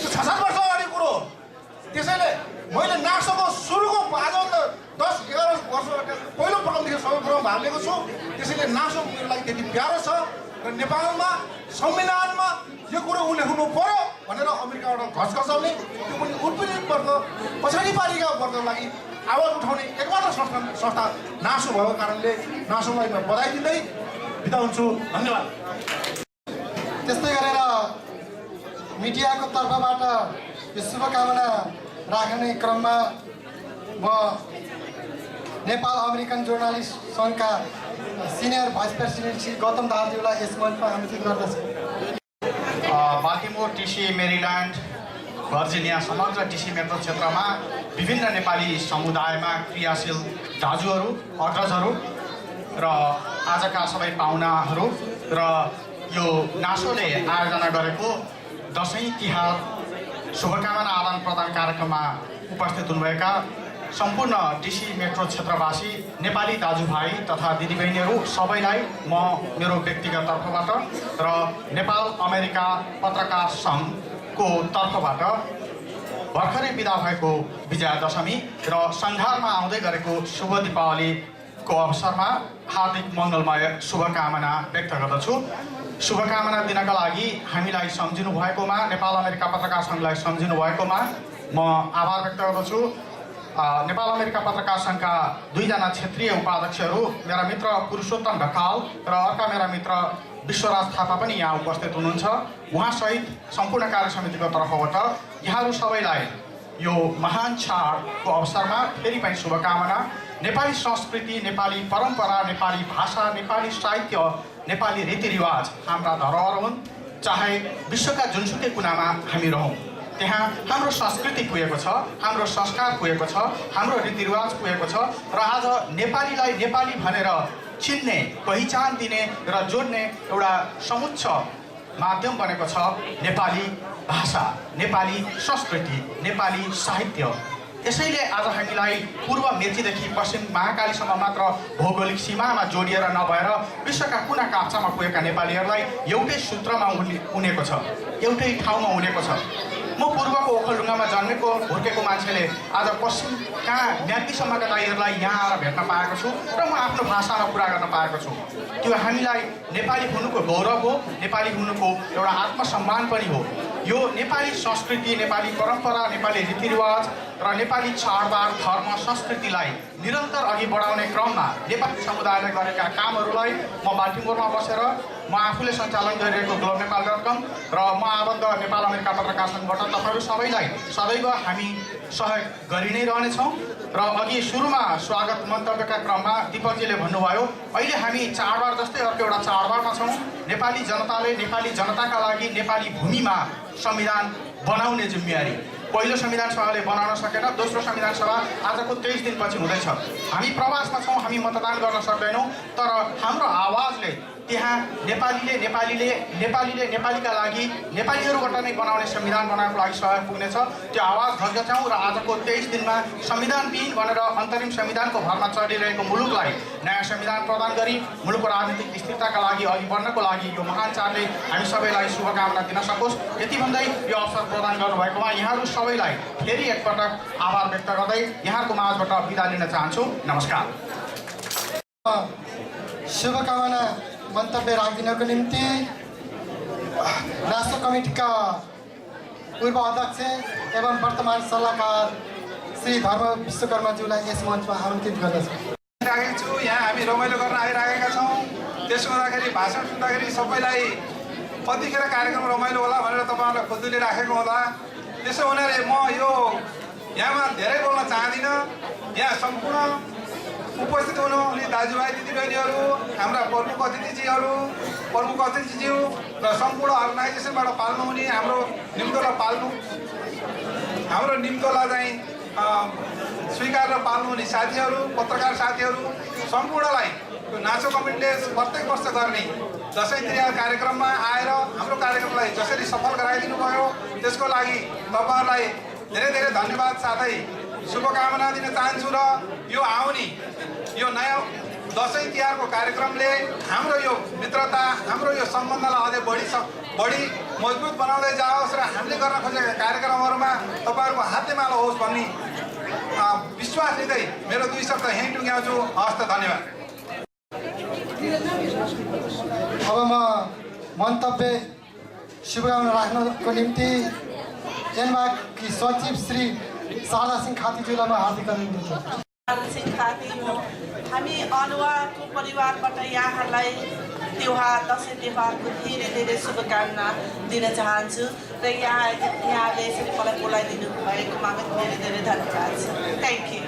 त्यो 6-7 वर्ष अगाडि कुरो। त्यसैले मैले नासोको सुरुको आजभन्दा 10-11 वर्ष पहिलो प्रोग्रामदेखि सबै प्रोग्राम भाग लिएको छु। त्यसैले नासो मेरो लागि त्यति प्यारो छ र नेपालमा संविधानमा यो कुरो उल्लेख्नु पर्यो भनेर अमेरिकाबाट घचघचाउने त्यो पनि उत्पीडित वर्ग पछाडि पारिका वर्गको लागि आवाज उठाउने एकमात्र संस्था नासो भएको कारणले नासोलाई म बधाई दिँदै बिदा हुन्छु। धन्यवाद। त्यस्तै गरेर मिडियाको तर्फबाट यो शुभकामना राख्ने क्रममा म नेपाल अमेरिकन जर्नलिस्ट सङ्घका senior vice president Shri Gautam दाहालज्यूलाई यस मञ्चमा आमन्त्रित गर्दछु। बाल्टिमोर, टिसी, मेरील्यान्ड, भर्जिनिया समग्र टिसी मेट्रो क्षेत्रमा विभिन्न नेपाली समुदायमा क्रियाशील दाजुहरू, अग्रजहरू र आजका सबै पाहुनाहरू र यो नासोले आयोजना गरेको दसैँ तिहार शुभकामना आदान प्रदान कार्यक्रममा उपस्थित हुनुभएका सम्पूर्ण टिसी मेट्रो क्षेत्रवासी नेपाली दाजुभाइ तथा दिदीबहिनीहरू सबैलाई म मेरो व्यक्तिगत तर्फबाट र नेपाल अमेरिका पत्रकार सङ्घको तर्फबाट भर्खरै बिदा भएको विजयादशमी र सङ्घारमा आउँदै गरेको शुभ दीपावलीको अवसरमा हार्दिक मङ्गलमय शुभकामना व्यक्त गर्दछु। शुभकामना दिनका लागि हामीलाई सम्झिनु भएकोमा, नेपाल अमेरिका पत्रकार सङ्घलाई सम्झिनु भएकोमा म आभार व्यक्त गर्दछु। नेपाल अमेरिका पत्रकार सङ्घका 2 जना क्षेत्रीय उपाध्यक्षहरू मेरा मित्र पुरुषोत्तम ढकाल र अर्का मेरा मित्र विश्वराज थापा पनि यहाँ उपस्थित हुनुहुन्छ। उहाँसहित सम्पूर्ण कार्य समितिको तर्फबाट यहाँहरू सबैलाई यो महान चाडको अवसरमा फेरि पनि शुभकामना। नेपाली संस्कृति, नेपाली परम्परा, नेपाली भाषा, नेपाली साहित्य, नेपाली रीतिरिवाज हाम्रा धरोहर हुन्। चाहे विश्वका जुनसुकै कुनामा हामी रहौँ, त्यहाँ हाम्रो संस्कृति पुगेको छ, हाम्रो संस्कार पुगेको छ, हाम्रो रीतिरिवाज पुगेको छ र आज नेपालीलाई नेपाली भनेर चिन्ने, पहिचान दिने र जोड्ने एउटा समुच्च माध्यम बनेको छ नेपाली भाषा, नेपाली संस्कृति, नेपाली साहित्य। यसैले आज हामीलाई पूर्व मेचीदेखि पश्चिम महाकालीसम्म मात्र भौगोलिक सीमामा जोडिएर नभएर विश्वका कुना काप्चामा पुगेका नेपालीहरूलाई एउटै सूत्रमा उनेको छ, एउटै ठाउँमा उनेको छ। म पूर्वको ओखलढुङ्गामा जन्मेको हुर्केको मान्छेले आज पश्चिम कहाँ म्याग्दीसम्मका दाइहरूलाई यहाँ आएर भेट्न पाएको छु र म आफ्नो भाषामा कुरा गर्न पाएको छु। त्यो हामीलाई नेपाली हुनुको गौरव हो, नेपाली हुनुको एउटा आत्मसम्मान पनि हो। यो नेपाली संस्कृति, नेपाली परम्परा, नेपाली रीतिरिवाज र नेपाली चाडबाड, धर्म, संस्कृतिलाई निरन्तर अघि बढाउने क्रममा नेपाली समुदायले गरेका कामहरूलाई म बाल्टिमोरमा बसेर म आफूले सञ्चालन गरिरहेको globenepal.com र म आबद्ध नेपाल अमेरिका पत्रकार सङ्घबाट तपाईँहरू सबैलाई सदैव हामी सहयोग गरि नै रहनेछौँ। र अघि सुरुमा स्वागत मन्तव्यका क्रममा दिपकजीले भन्नुभयो, अहिले हामी चाडबाड जस्तै अर्को एउटा चाडबाडमा छौँ। नेपाली जनताले, नेपाली जनताका लागि नेपाली भूमिमा संविधान बनाउने जिम्मेवारी पहिलो संविधान सभाले बनाउन सकेन, दोस्रो संविधान सभा आजको 23 दिनपछि हुँदैछ। हामी प्रवासमा छौँ, हामी मतदान गर्न सक्दैनौँ, तर हाम्रो आवाजले त्यहाँ नेपालीले नेपालीका लागि नेपालीहरूबाट नै बनाउने संविधान बनाउनको लागि सहयोग पुग्नेछ। त्यो आवाज झल्काउँछौँ र आजको 23 दिनमा संविधानविहीन भनेर अन्तरिम संविधानको भरमा चलिरहेको मुलुकलाई नयाँ संविधान प्रदान गरी मुलुकको राजनीतिक स्थिरताका लागि अघि बढ्नको लागि यो महान चाडले हामी सबैलाई शुभकामना दिन सकोस्। यति भन्दै यो अवसर प्रदान गर्नुभएकोमा यहाँहरू सबैलाई फेरि एकपटक आभार व्यक्त गर्दै यहाँहरूको माझबाट बिदा लिन चाहन्छु। नमस्कार। शुभकामना मन्तव्य राखिदिनको निम्ति राष्ट्र कमिटीका पूर्व अध्यक्ष एवं वर्तमान सल्लाहकार श्री धर्म विश्वकर्माज्यूलाई यस मञ्चमा आमन्त्रित गर्दछु। राखेको छु। यहाँ हामी रमाइलो गर्न आइरहेका छौँ। त्यसो हुँदाखेरि भाषण सुन्दाखेरि सबैलाई कतिखेर कार्यक्रम रमाइलो होला भनेर तपाईँहरूलाई खोज्दै राखेको होला। त्यसो हुनाले म यो यहाँमा धेरै बोल्न चाहदिनँ। यहाँ सम्पूर्ण उपस्थित हुनुहुने दाजुभाइ दिदीबहिनीहरू, हाम्रा प्रमुख अतिथिज्यू र सम्पूर्ण अर्गनाइजेसनबाट पाल्नुहुने हाम्रो निम्तोला चाहिँ स्वीकारेर पाल्नुहुने साथीहरू, पत्रकार साथीहरू सम्पूर्णलाई यो नाचो कमिटीले प्रत्येक वर्ष गर्ने दसैँ तिहार कार्यक्रममा आएर हाम्रो कार्यक्रमलाई जसरी सफल गराइदिनु भयो त्यसको लागि तपाईँहरूलाई धेरै धेरै धन्यवाद साथै शुभकामना दिन चाहन्छु। र यो आउने यो नयाँ दसैँ तिहारको कार्यक्रमले हाम्रो यो मित्रता, हाम्रो यो सम्बन्धलाई अझै बढी मजबुत बनाउँदै जाओस् र हामीले गर्न खोजेका कार्यक्रमहरूमा तपाईँहरूको हातेमालो होस् भन्ने विश्वास लिँदै मेरो 2 शब्द यहीँ टुङ्ग्याउँछु। हस् त, धन्यवाद। अब म मन्तव्य शुभकामना राख्नको निम्ति एनमाकी सचिव श्री शारदा सिंह खातीज्यूलाई म हार्दिक अभिनन्दन गर्छु। हामी अनुहारको परिवारबाट यहाँहरूलाई तिहार दसैँ तिहारको धेरै धेरै शुभकामना दिन चाहन्छु र यहाँले यसरी मलाई बोलाइदिनु भएकोमा पनि धेरै धेरै धन्यवाद छ। Thank you.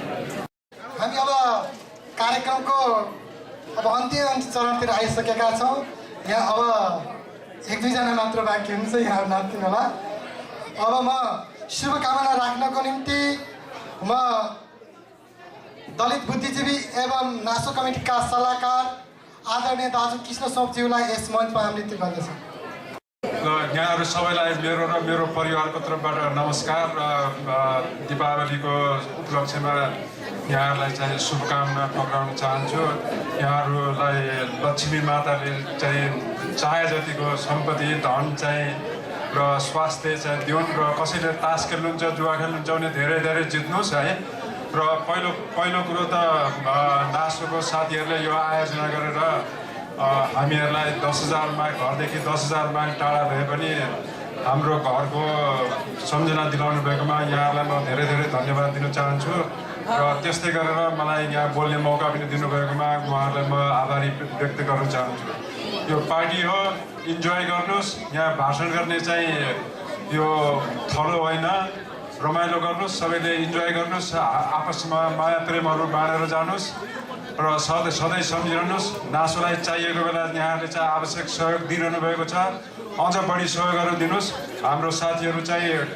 हामी अब कार्यक्रमको अन्तिम चरणतिर आइसकेका छौँ। यहाँ अब 1-2 मात्र बाँकी हुन्छ, यहाँ नाप्दिनु होला। अब म शुभकामना राख्नको निम्ति म दलित बुद्धिजीवी एवं नासो कमिटीका सल्लाहकार आदरणीय दाजु कृष्ण सोपज्यूलाई यस मञ्चमा आमन्त्रित गर्दछु। यहाँहरू सबैलाई मेरो र मेरो परिवारको तर्फबाट नमस्कार र दीपावलीको उपलक्ष्यमा यहाँहरूलाई चाहिँ शुभकामना पक्राउन चाहन्छु। यहाँहरूलाई लक्ष्मी माताले चाहिँ चाहे जतिको सम्पत्ति धन चाहिँ र स्वास्थ्य चाहिँ दिउन् र कसैले तास खेल्नुहुन्छ जुवा खेल्नुहुन्छ भने धेरै धेरै जित्नुहोस् है। र पहिलो कुरो त नासोको साथीहरूले यो आयोजना गरेर हामीहरूलाई 10,000 माइल घरदेखि 10,000 माइल टाढा भए पनि हाम्रो घरको सम्झना दिलाउनु भएकोमा यहाँहरूलाई म धेरै धेरै धन्यवाद दिन चाहन्छु। र त्यस्तै गरेर मलाई यहाँ बोल्ने मौका पनि दिनुभएकोमा उहाँहरूलाई म आभारी व्यक्त गर्न चाहन्छु। यो पार्टी हो, इन्जोय गर्नुहोस्। यहाँ भाषण गर्ने चाहिँ यो थलो होइन, रमाइलो गर्नुहोस्, सबैले इन्जोय गर्नुहोस्, आपसमा माया प्रेमहरू बाँडेर जानुहोस् र सधैँ सम्झिरहनुहोस्। नासोलाई चाहिएको बेला यहाँहरूले चाहिँ आवश्यक सहयोग दिइरहनु भएको छ, अझ बढी सहयोगहरू दिनुहोस्। हाम्रो साथीहरू चाहिँ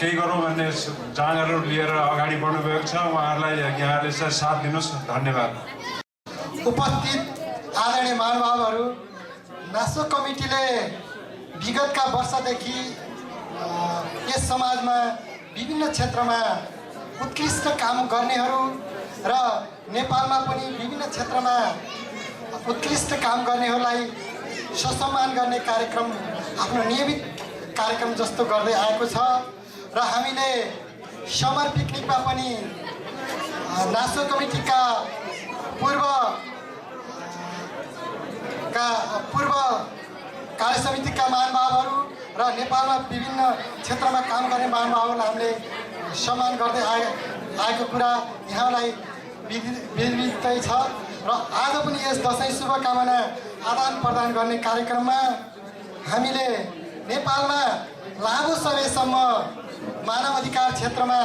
केही गरौँ भन्ने जाँगहरू लिएर अगाडि बढ्नुभएको छ, उहाँहरूलाई यहाँहरूले चाहिँ साथ दिनुहोस्। धन्यवाद। उपस्थित आदरणीय महानुभावहरू, नासो कमिटीले विगतका वर्षदेखि यस समाजमा विभिन्न क्षेत्रमा उत्कृष्ट काम गर्नेहरू र नेपालमा पनि विभिन्न क्षेत्रमा उत्कृष्ट काम गर्नेहरूलाई सम्मान गर्ने कार्यक्रम आफ्नो नियमित कार्यक्रम जस्तो गर्दै आएको छ। र हामीले समर पिकनिकमा पनि नासो कमिटीका पूर्व कार्य समितिका महानुभावहरू र नेपालमा विभिन्न क्षेत्रमा काम गर्ने महानुभावहरूलाई हामीले सम्मान गर्दै आएको कुरा यहाँलाई विदितै छ। र आज पनि यस दसैँ शुभकामना आदान प्रदान गर्ने कार्यक्रममा हामीले नेपालमा लामो समयसम्म मानव अधिकार क्षेत्रमा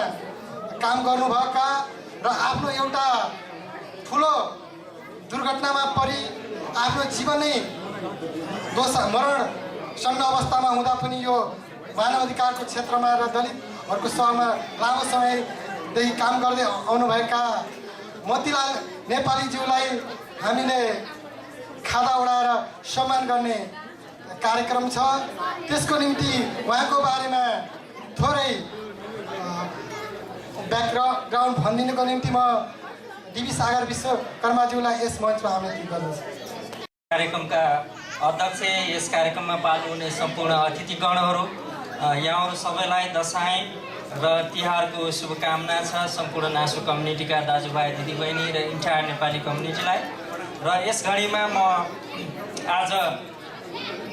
काम गर्नुभएका र आफ्नो एउटा ठुलो दुर्घटनामा परि आफ्नो जीवन नै मरण सन्न अवस्थामा हुँदा पनि यो मानव अधिकारको क्षेत्रमा र दलितहरूको सहमा लामो समयदेखि काम गर्दै आउनुभएका मोतीलाल नेपालीज्यूलाई हामीले खादा उडाएर सम्मान गर्ने कार्यक्रम छ। त्यसको निम्ति उहाँको बारेमा थोरै ब्याकग्राउन्ड भनिदिनुको निम्ति म डिबी सागर विश्वकर्माज्यूलाई यस मञ्चमा आमन्त्रित गर्दछु। कार्यक्रमका अध्यक्ष, यस कार्यक्रममा पाल्नु हुने सम्पूर्ण अतिथिगणहरू, यहाँहरू सबैलाई दसैँ र तिहारको शुभकामना छ। सम्पूर्ण नासो कम्युनिटीका दाजुभाइ दिदीबहिनी र इन्टायर नेपाली कम्युनिटीलाई। र यस घडीमा म आज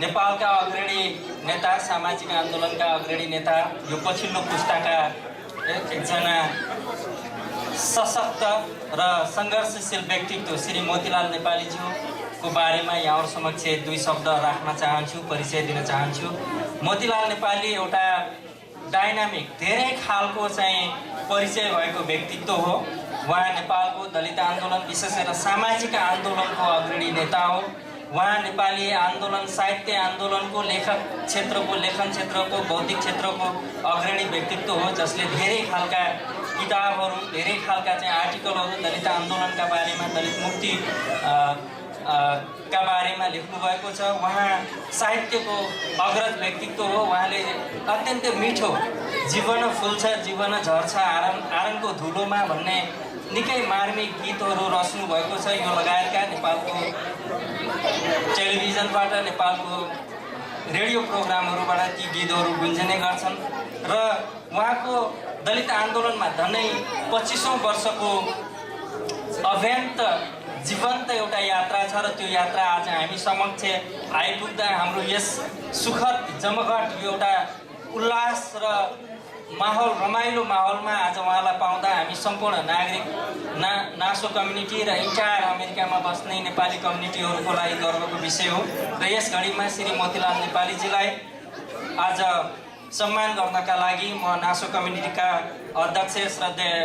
नेपालका अग्रणी नेता, सामाजिक आन्दोलनका अग्रणी नेता, यो पछिल्लो पुस्ताका एकजना सशक्त र सङ्घर्षशील व्यक्तित्व श्री मोतीलाल नेपालीज्यूको बारेमा यहाँहरू समक्ष 2 शब्द राख्न चाहन्छु, परिचय दिन चाहन्छु। मोतीलाल नेपाली एउटा डाइनामिक, धेरै खालको चाहिँ परिचय भएको व्यक्तित्व हो। उहाँ नेपालको दलित आन्दोलन, विशेष गरेर सामाजिक आन्दोलनको अग्रणी नेता हो। उहाँ नेपाली आन्दोलन, साहित्य आन्दोलनको लेखन क्षेत्रको, बौद्धिक क्षेत्रको अग्रणी व्यक्तित्व हो, जसले धेरै खालका किताबहरू, धेरै खालका चाहिँ आर्टिकलहरू दलित आन्दोलनका बारेमा, दलित मुक्ति का बारेमा लेख्नुभएको छ। उहाँ साहित्यको अग्रज व्यक्तित्व हो। उहाँले अत्यन्त मिठो जीवन फुल्छ जीवन झर्छ आरनको धुलोमा भन्ने निकै मार्मिक गीतहरू रच्नु भएको छ। यो लगायतका नेपालको टेलिभिजनबाट, नेपालको रेडियो प्रोग्रामहरूबाट ती गीतहरू गुन्जने गर्छन्। र उहाँको दलित आन्दोलनमा झन्डै 25औं वर्षको अभ्यन्त जीवन्त एउटा यात्रा छ र त्यो यात्रा आज हामी समक्ष आइपुग्दा हाम्रो यस सुखद जमघट एउटा उल्लास र माहौल रमाइलो माहौलमा आज उहाँलाई पाउँदा हामी सम्पूर्ण नागरिक नासो कम्युनिटी र इन्टायर अमेरिकामा बस्ने नेपाली कम्युनिटीहरूको लागि गर्वको विषय हो र यस घडीमा श्री मोतीलाल नेपालीजीलाई आज सम्मान गर्नका लागि म नासो कम्युनिटीका अध्यक्ष श्रद्धेय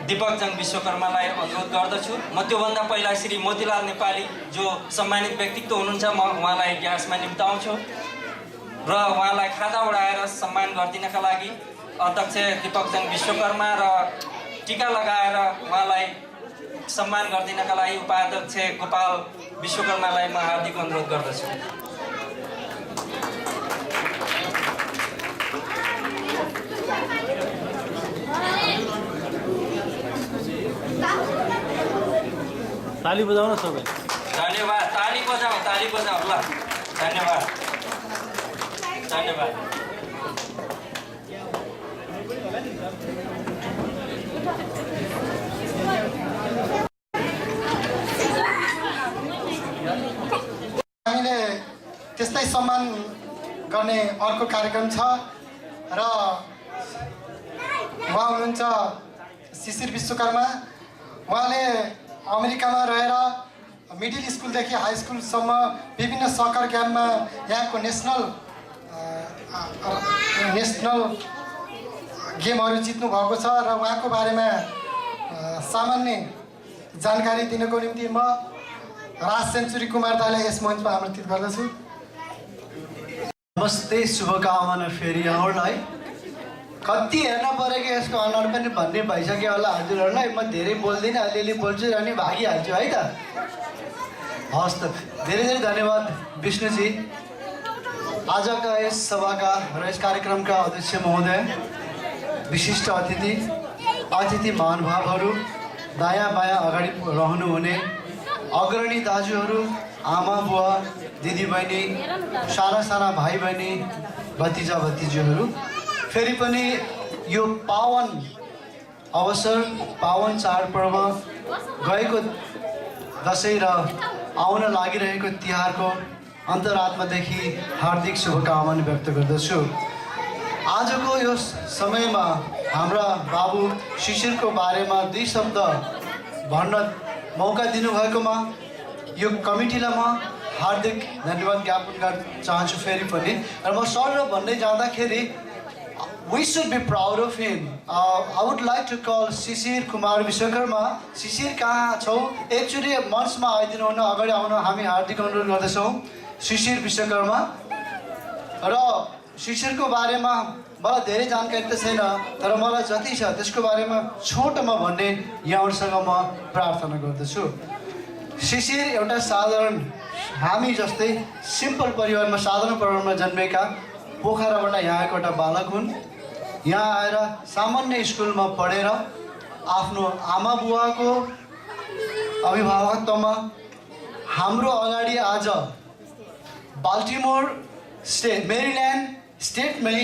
दीपकजङ विश्वकर्मालाई अनुरोध गर्दछु। म त्योभन्दा पहिला श्री मोतीलाल नेपाली जो सम्मानित व्यक्तित्व हुनुहुन्छ म उहाँलाई ग्यासमा निम्ताउँछु र उहाँलाई खादा उडाएर सम्मान गरिदिनका लागि अध्यक्ष दीपकजङ विश्वकर्मा र टीका लगाएर उहाँलाई सम्मान गरिदिनका लागि उपाध्यक्ष गोपाल विश्वकर्मालाई म हार्दिक अनुरोध गर्दछु। ताली बजाउन सबै। धन्यवाद। ताली बजाऊ ल। धन्यवाद। धन्यवाद। हामीले त्यस्तै सम्मान गर्ने अर्को कार्यक्रम छ र उहाँ हुनुहुन्छ शिशिर विश्वकर्मा। उहाँले अमेरिकामा रहेर मिडल स्कुलदेखि हाई स्कुलसम्म विभिन्न सकर गेममा यहाँको नेसनल गेमहरू जित्नु भएको छ र उहाँको बारेमा सामान्य जानकारी दिनको निम्ति म राज सेन्चुरी कुमार दाईलाई यस मञ्चमा आमन्त्रित गर्दछु। नमस्ते, शुभकामना फेरि यहाँहरूलाई। कति हेर्न पऱ्यो कि यसको अनुहार पनि भन्ने भइसक्यो होला हजुरहरूलाई। म धेरै बोल्दिनँ, अलिअलि बोल्छु र अनि भागिहाल्छु है त। हस् त, धेरै धेरै धन्यवाद विष्णुजी। आजका यस सभाका र यस कार्यक्रमका अध्यक्ष महोदय, विशिष्ट अतिथि महानुभावहरू, दायाँ बायाँ अगाडि रहनुहुने अग्रणी दाजुहरू, आमा बुवा, दिदीबहिनी, साना साना भाइ बहिनी, भतिजा भतिजीहरू, फेरि पनि यो पावन अवसर, पावन चाडपर्व, गएको दसैँ र आउन लागिरहेको तिहारको अन्तरात्मादेखि हार्दिक शुभकामना व्यक्त गर्दछु। आजको यो समयमा हाम्रा बाबु शिशिरको बारेमा दुई शब्द भन्न मौका दिनुभएकोमा यो कमिटीलाई म हार्दिक धन्यवाद ज्ञापन गर्न चाहन्छु फेरि पनि। र म सर भन्दै जाँदाखेरि we should be proud of him. I would like to call Shishir Kumar Vishwakarma. शिशिर कहाँ छौ? एकचोटि मञ्चमा आइदिनु हुन, अगाडि आउन हामी हार्दिक अनुरोध गर्दछौँ। शिशिर विश्वकर्मा। र शिशिरको बारेमा मलाई धेरै जानकारी त छैन, तर मलाई जति छ त्यसको बारेमा छोटोमा भन्ने यहाँहरूसँग म प्रार्थना गर्दछु। शिशिर एउटा साधारण, हामी जस्तै सिम्पल परिवारमा, साधारण परिवारमा जन्मेका, पोखराबाट यहाँको एउटा बालक हुन्। यहाँ आएर सामान्य स्कुलमा पढेर आफ्नो आमा बुवाको अभिभावकत्वमा हाम्रो अगाडि आज बाल्टिमोर स्टेट, मेरील्यान्ड स्टेटमै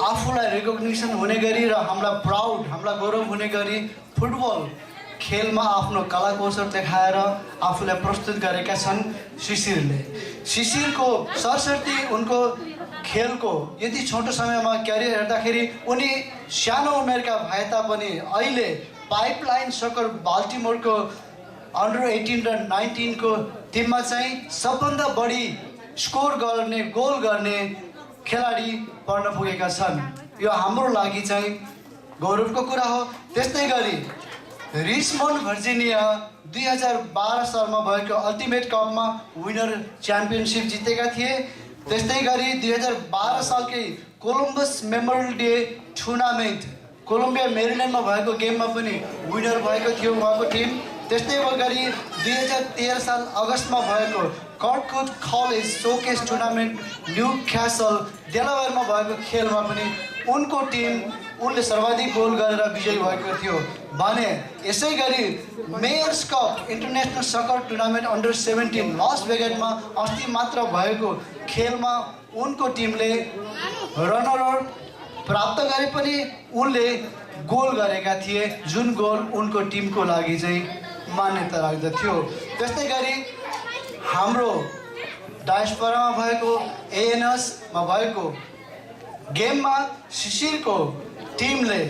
आफूलाई रिकग्निसन हुने गरी र हामीलाई प्राउड, हामीलाई गौरव हुने गरी फुटबल खेलमा आफ्नो कला कौशल देखाएर आफूलाई प्रस्तुत गरेका छन् शिशिरले। शिशिरको सरस्वती उनको खेलको यति छोटो समयमा क्यारियर हेर्दाखेरि उनी सानो उमेरका भए तापनि अहिले पाइपलाइन सकर बाल्टिमोरको अन्डर 18 र 19 को टिममा चाहिँ सबभन्दा बढी स्कोर गर्ने, गोल गर्ने खेलाडी बन्न पुगेका छन्। यो हाम्रो लागि चाहिँ गौरवको कुरा हो। त्यस्तै गरी रिचमन्ड भर्जिनिया 2012 सालमा भएको अल्टिमेट कपमा विनर च्याम्पियनसिप जितेका थिए। त्यस्तै गरी 2012 सालकै Columbus memorial day tournament Columbia मेरील्यान्डमा भएको गेममा पनि विनर भएको थियो उहाँको टिम। त्यस्तै गरी 2013 साल अगस्तमा भएको Curtwood college showcase tournament New Castle डेलावेयरमा भएको खेलमा पनि उनको टिम, उनले सर्वाधिक गोल गरेर विजयी भएको थियो भने यसै गरी Mayors cup international soccer tournament under 17 Las भेगसमा अस्ति मात्र भएको खेलमा उनको टिमले रनर अप प्राप्त गरे पनि उनले गोल गरेका थिए, जुन गोल उनको टिमको लागि चाहिँ मान्यता राख्दथ्यो। त्यस्तै गरी हाम्रो डायस्पोरामा भएको एएनएसमा भएको गेममा शिशिरको टिमले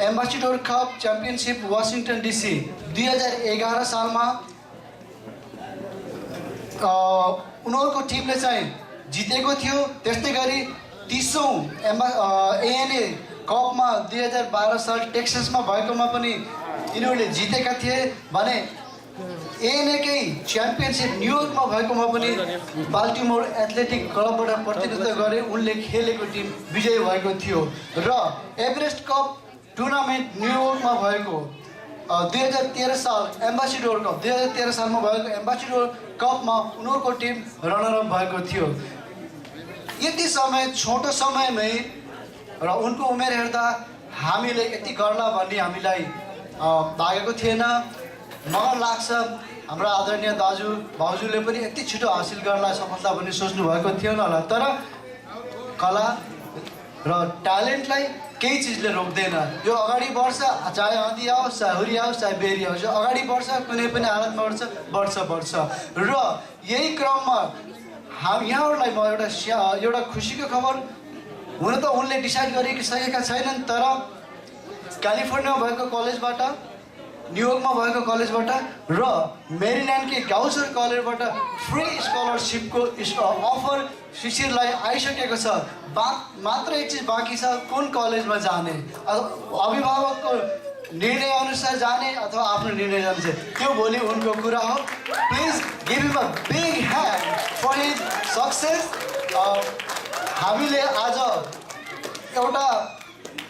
ambassador cup championship Washington DC 2011 सालमा उनीहरूको टिमले चाहिँ जितेको थियो। त्यस्तै गरी 30औं एएनए कपमा 2012 साल टेक्सासमा भएकोमा पनि यिनीहरूले जितेका थिए भने एएनएकै च्याम्पियनसिप न्युयोर्कमा भएकोमा पनि बाल्टिमोर एथलेटिक क्लबबाट प्रतिनिधित्व गरे उनले खेलेको टिम विजयी भएको थियो। र एभरेस्ट कप टुर्नामेन्ट न्युयोर्कमा भएको 2013 साल एम्बेसडर कप 2013 सालमा भएको एम्बेसडर कपमा उनीहरूको टिम रनरअप भएको थियो। यति समय छोटो समयमै र उनको उमेर हेर्दा हामीले यति गर्ला भन्ने हामीलाई लागेको थिएन। मलाई लाग्छ हाम्रो आदरणीय दाजु भाउजूले पनि यति छिटो हासिल गर्ला सफलता भन्ने सोच्नु भएको थिएन होला। तर कला र ट्यालेन्टलाई केही चिजले रोक्दैन। यो अगाडि बढ्छ, चाहे आँधी आओस्, चाहे हुरी आओस्, चाहे बेरी आओस्, यो अगाडि बढ्छ, कुनै पनि हालतमा बढ्छ। र यही क्रममा यहाँहरूलाई म एउटा खुसीको खबर, हुन त उनले डिसाइड गरिसकेका छैनन्, तर क्यालिफोर्नियामा भएको कलेजबाट, न्युयोर्कमा भएको कलेजबाट र मेरील्यान्डकै गाउसर कलेजबाट फ्री स्कलरसिपको अफर शिशिरलाई आइसकेको छ। मात्र एक चिज बाँकी छ, कुन कलेजमा जाने, अभिभावकको निर्णय अनुसार जाने अथवा आफ्नो निर्णय जाने, त्यो भोलि उनको कुरा हो। Please give him a big hand for his success. हामीले आज एउटा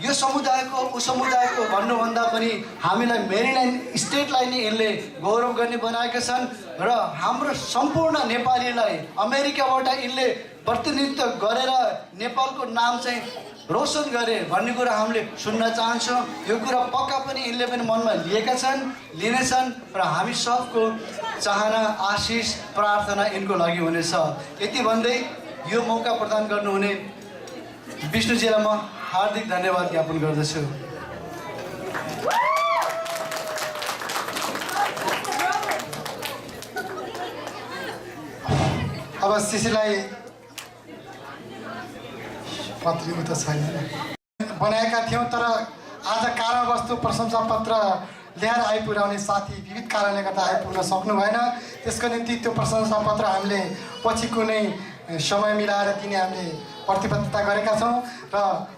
यो समुदायको ऊ समुदायको भन्नुभन्दा पनि हामीलाई मेरील्यान्ड स्टेटलाई नै यिनले गौरव गर्ने बनाएका छन् र हाम्रो सम्पूर्ण नेपालीलाई अमेरिकाबाट यिनले प्रतिनिधित्व गरेर नेपालको नाम चाहिँ रोशन गरे भन्ने कुरा हामीले सुन्न चाहन्छौँ। यो कुरा पक्का पनि यिनले पनि मनमा लिएका छन्, लिनेछन् र हामी सबको चाहना, आशिष, प्रार्थना यिनको लागि हुनेछ। यति भन्दै यो मौका प्रदान गर्नुहुने विष्णुजीलाई म हार्दिक धन्यवाद ज्ञापन गर्दछु। अब शिशिरलाई पत्री त छैन बनाएका थियौँ, तर आज कारणवस्तु प्रशंसा पत्र ल्याएर आइपुर्याउने साथी विविध कारणले गर्दा आइपुग्न सक्नु भएन। त्यसको निम्ति त्यो प्रशंसा पत्र हामीले पछि कुनै समय मिलाएर दिने हामीले प्रतिबद्धता गरेका छौँ र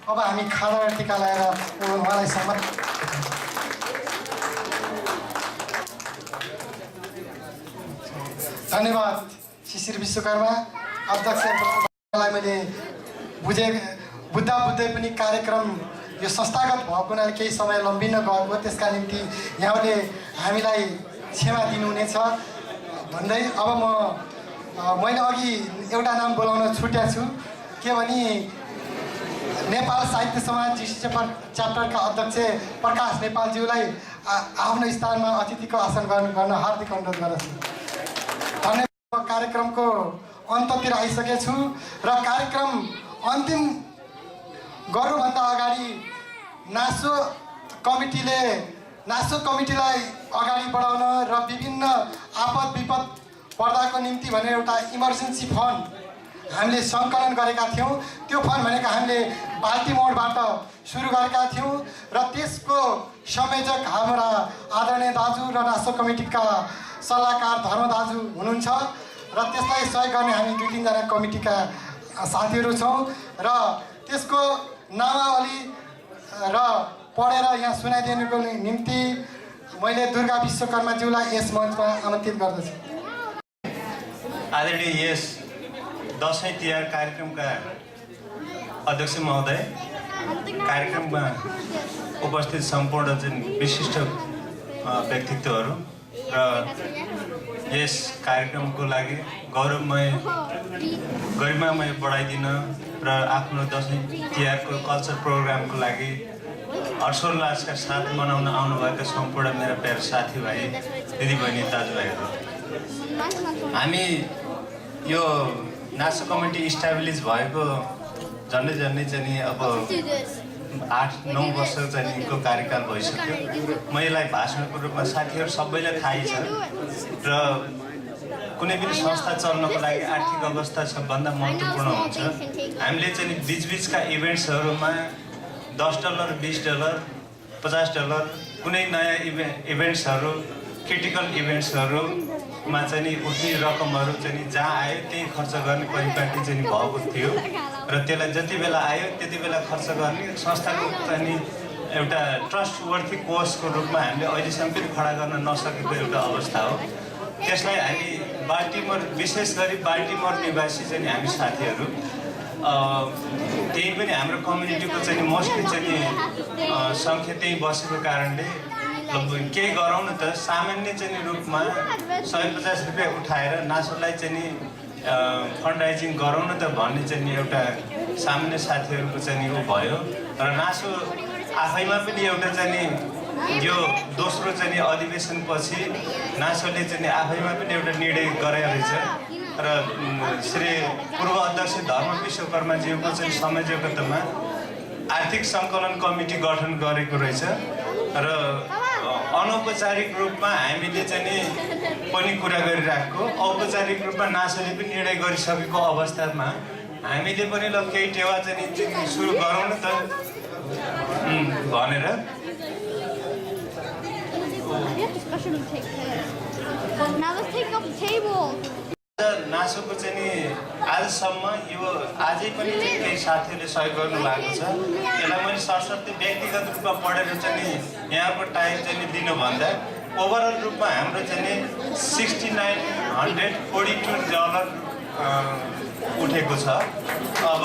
अब हामी खाना र टिका लगाएर उहाँलाई सम्मान। धन्यवाद शिशिर विश्वकर्मा अध्यक्षलाई। मैले बुझ्दै पनि कार्यक्रम यो संस्थागत भएको हुनाले केही समय लम्बिन गएको, त्यसका निम्ति यहाँले हामीलाई क्षमा दिनुहुनेछ भन्दै अब मैले अघि एउटा नाम बोलाउन छुट्या छु। के भने नेपाल साहित्य समाज जीसी च्याप्टरका अध्यक्ष प्रकाश नेपालज्यूलाई आफ्नो स्थानमा अतिथिको आसन गर्न हार्दिक अनुरोध गर्दछु। धन्यवाद। कार्यक्रमको अन्ततिर आइसकेछु र कार्यक्रम अन्तिम गर्नुभन्दा अगाडि नासो कमिटीलाई अगाडि बढाउन र विभिन्न आपद विपद पर्दाको निम्ति भनेर एउटा इमर्जेन्सी फन्ड हामीले सङ्कलन गरेका थियौँ। त्यो फन्ड भनेको हामीले बाल्टिमोरबाट सुरु गरेका थियौँ र त्यसको संयोजक हाम्रा आदरणीय दाजु र नासो कमिटीका सल्लाहकार धर्म दाजु हुनुहुन्छ र त्यसलाई सहयोग गर्ने हामी 2-3 जना कमिटीका साथीहरू छौँ र त्यसको नामावली र पढेर यहाँ सुनाइदिनुको निम्ति मैले दुर्गा विश्वकर्माज्यूलाई यस मञ्चमा आमन्त्रित गर्दछु। आदरणीय यस दसैँ तिहार कार्यक्रमका अध्यक्ष महोदय, कार्यक्रममा उपस्थित सम्पूर्ण जुन विशिष्ट व्यक्तित्वहरू र यस कार्यक्रमको लागि गरिमामय बढाइदिन र आफ्नो दसैँ तिहारको कल्चर प्रोग्रामको लागि हर्षोल्लासका साथ मनाउन आउनुभएका सम्पूर्ण मेरा प्यारा साथीभाइ, दिदीबहिनी, दाजुभाइहरू, हामी यो नासो कमिटी इस्टाब्लिस भएको झन्डै चाहिँ अब 8-9 वर्ष चाहिँ यिनको कार्यकाल भइसक्यो। म यसलाई भाषणको रूपमा साथीहरू सबैलाई थाहै छ र कुनै पनि संस्था चल्नको लागि आर्थिक अवस्था सबभन्दा महत्त्वपूर्ण हुन्छ। हामीले चाहिँ बिचबिचका इभेन्ट्सहरूमा $10, $20, $50 कुनै नयाँ इभेन्ट्सहरू क्रिटिकल इभेन्ट्सहरूमा चाहिँ उठ्ने रकमहरू चाहिँ जहाँ आयो त्यही खर्च गर्ने परिपाटी चाहिँ भएको थियो र त्यसलाई जति बेला आयो त्यति बेला खर्च गर्ने संस्थाको चाहिँ एउटा ट्रस्ट वर्थी कोर्सको रूपमा हामीले अहिलेसम्म पनि खडा गर्न नसकेको एउटा अवस्था हो। त्यसलाई हामी बाल्टिमोर विशेष गरी बाल्टिमोर निवासी चाहिँ हामी साथीहरू त्यही पनि हाम्रो कम्युनिटीको चाहिँ मोस्टली चाहिँ सङ्ख्या त्यही बसेको कारणले केही गरौँ न त सामान्य चाहिँ रूपमा 150 रुपियाँ उठाएर नासोलाई चाहिँ फन्ड राइजिङ गरौँ न त भन्ने चाहिँ एउटा सामान्य साथीहरूको चाहिँ ऊ भयो र नासो आफैमा पनि एउटा चाहिँ यो दोस्रो चाहिँ अधिवेशनपछि नासोले चाहिँ आफैमा पनि एउटा निर्णय गरेको रहेछ र श्री पूर्व अध्यक्ष धर्म विश्वकर्माज्यूको चाहिँ संयोजकतामा आर्थिक सङ्कलन कमिटी गठन गरेको रहेछ र अनौपचारिक रूपमा हामीले चाहिँ पनि कुरा गरिराखेको औपचारिक रूपमा नासोले पनि निर्णय गरिसकेको अवस्थामा हामीले पनि ल केही टेवा चाहिँ सुरु गरौँ न त भनेर नासोको चाहिँ आजसम्म यो आजै पनि केही साथीहरूले सहयोग गर्नु भएको छ। यसलाई मैले सरस्वती व्यक्तिगत रूपमा पढेर चाहिँ यहाँको टाइम चाहिँ दिनुभन्दा ओभरअल रूपमा हाम्रो चाहिँ $6,942 उठेको छ। अब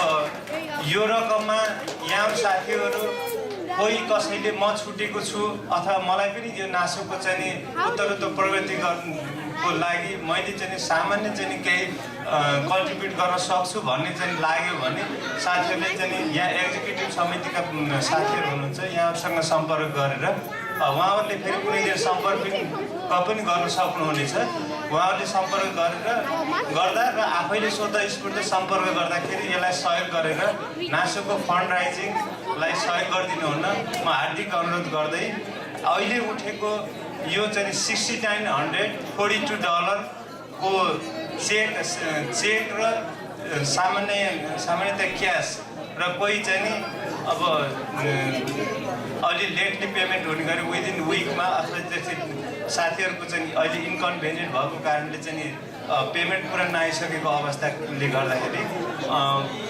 यो रकममा यहाँ साथीहरू कोही कसैले म छुटेको छु अथवा मलाई पनि यो नासोको चाहिँ उत्तरोत्तर प्रगति गर्नुको लागि मैले चाहिँ सामान्य चाहिँ केही कन्ट्रिब्युट गर्न सक्छु भन्ने चाहिँ लाग्यो भने साथीहरूले चाहिँ यहाँ एक्जिक्युटिभ समितिका साथीहरू हुनुहुन्छ यहाँसँग सम्पर्क गरेर उहाँहरूले फेरि कुनै दिन सम्पर्क पनि गर्न सक्नुहुनेछ। उहाँहरूले सम्पर्क गर्दा र आफैले स्वतः स्फूर्त सम्पर्क गर्दाखेरि यसलाई सहयोग गरेर नासोको फन्ड राइजिङलाई सहयोग गरिदिनु हुन म हार्दिक अनुरोध गर्दै अहिले उठेको यो चाहिँ $6,942 को चेक र सामान्यतया क्यास र कोही चाहिँ नि अब अलि लेटली पेमेन्ट हुने गरी विदिन विकमा अथवा जस्तै साथीहरूको चाहिँ अहिले इन्कन्भिनियन्ट भएको कारणले चाहिँ पेमेन्ट पुरा नआइसकेको अवस्थाले गर्दाखेरि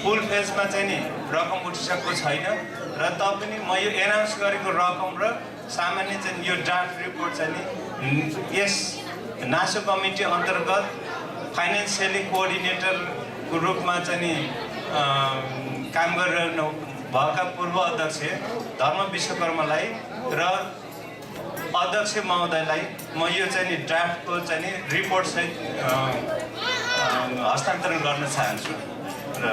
फुल फेजमा चाहिँ नि रकम उठिसकेको छैन र पनि म यो एनाउन्स गरेको रकम र सामान्य चाहिँ यो ड्राफ्ट रिपोर्ट चाहिँ नि यस नासो कमिटी अन्तर्गत फाइनेन्सियली कोअर्डिनेटरको रूपमा चाहिँ नि काम गरिरहनु भएका पूर्व अध्यक्ष धर्म विश्वकर्मालाई र अध्यक्ष महोदयलाई म यो चाहिँ नि ड्राफ्टको चाहिँ नि रिपोर्ट सहित हस्तान्तरण गर्न चाहन्छु र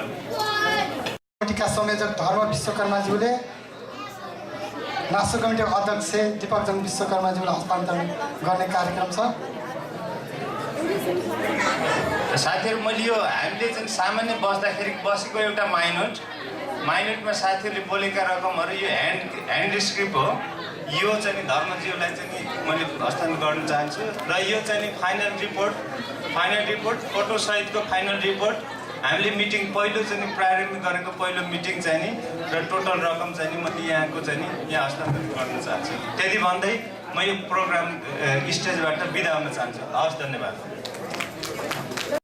कमिटीका संयोजक धर्म विश्वकर्माज्यूले नासो कमिटीको अध्यक्ष दीपकजङ विश्वकर्माज्यूलाई हस्तान्तरण गर्ने कार्यक्रम छ। साथीहरू मैले यो हामीले चाहिँ सामान्य बस्दाखेरि बसेको एउटा माइनोटमा साथीहरूले बोलेका रकमहरू यो ह्यान्ड स्क्रिप्ट हो। यो चाहिँ धर्मज्यूलाई चाहिँ मैले हस्तान्तरण गर्न चाहन्छु र यो चाहिँ फाइनल रिपोर्ट फोटोसहितको फाइनल रिपोर्ट हामीले मिटिङ पहिलो चाहिँ प्रारम्भ गरेको पहिलो मिटिङ चाहिँ नि र टोटल रकम चाहिँ मैले यहाँको चाहिँ यहाँ हस्तान्तरण गर्न चाहन्छु। त्यति भन्दै म यो प्रोग्राम स्टेजबाट बिदा हुन चाहन्छु। हवस्, धन्यवाद।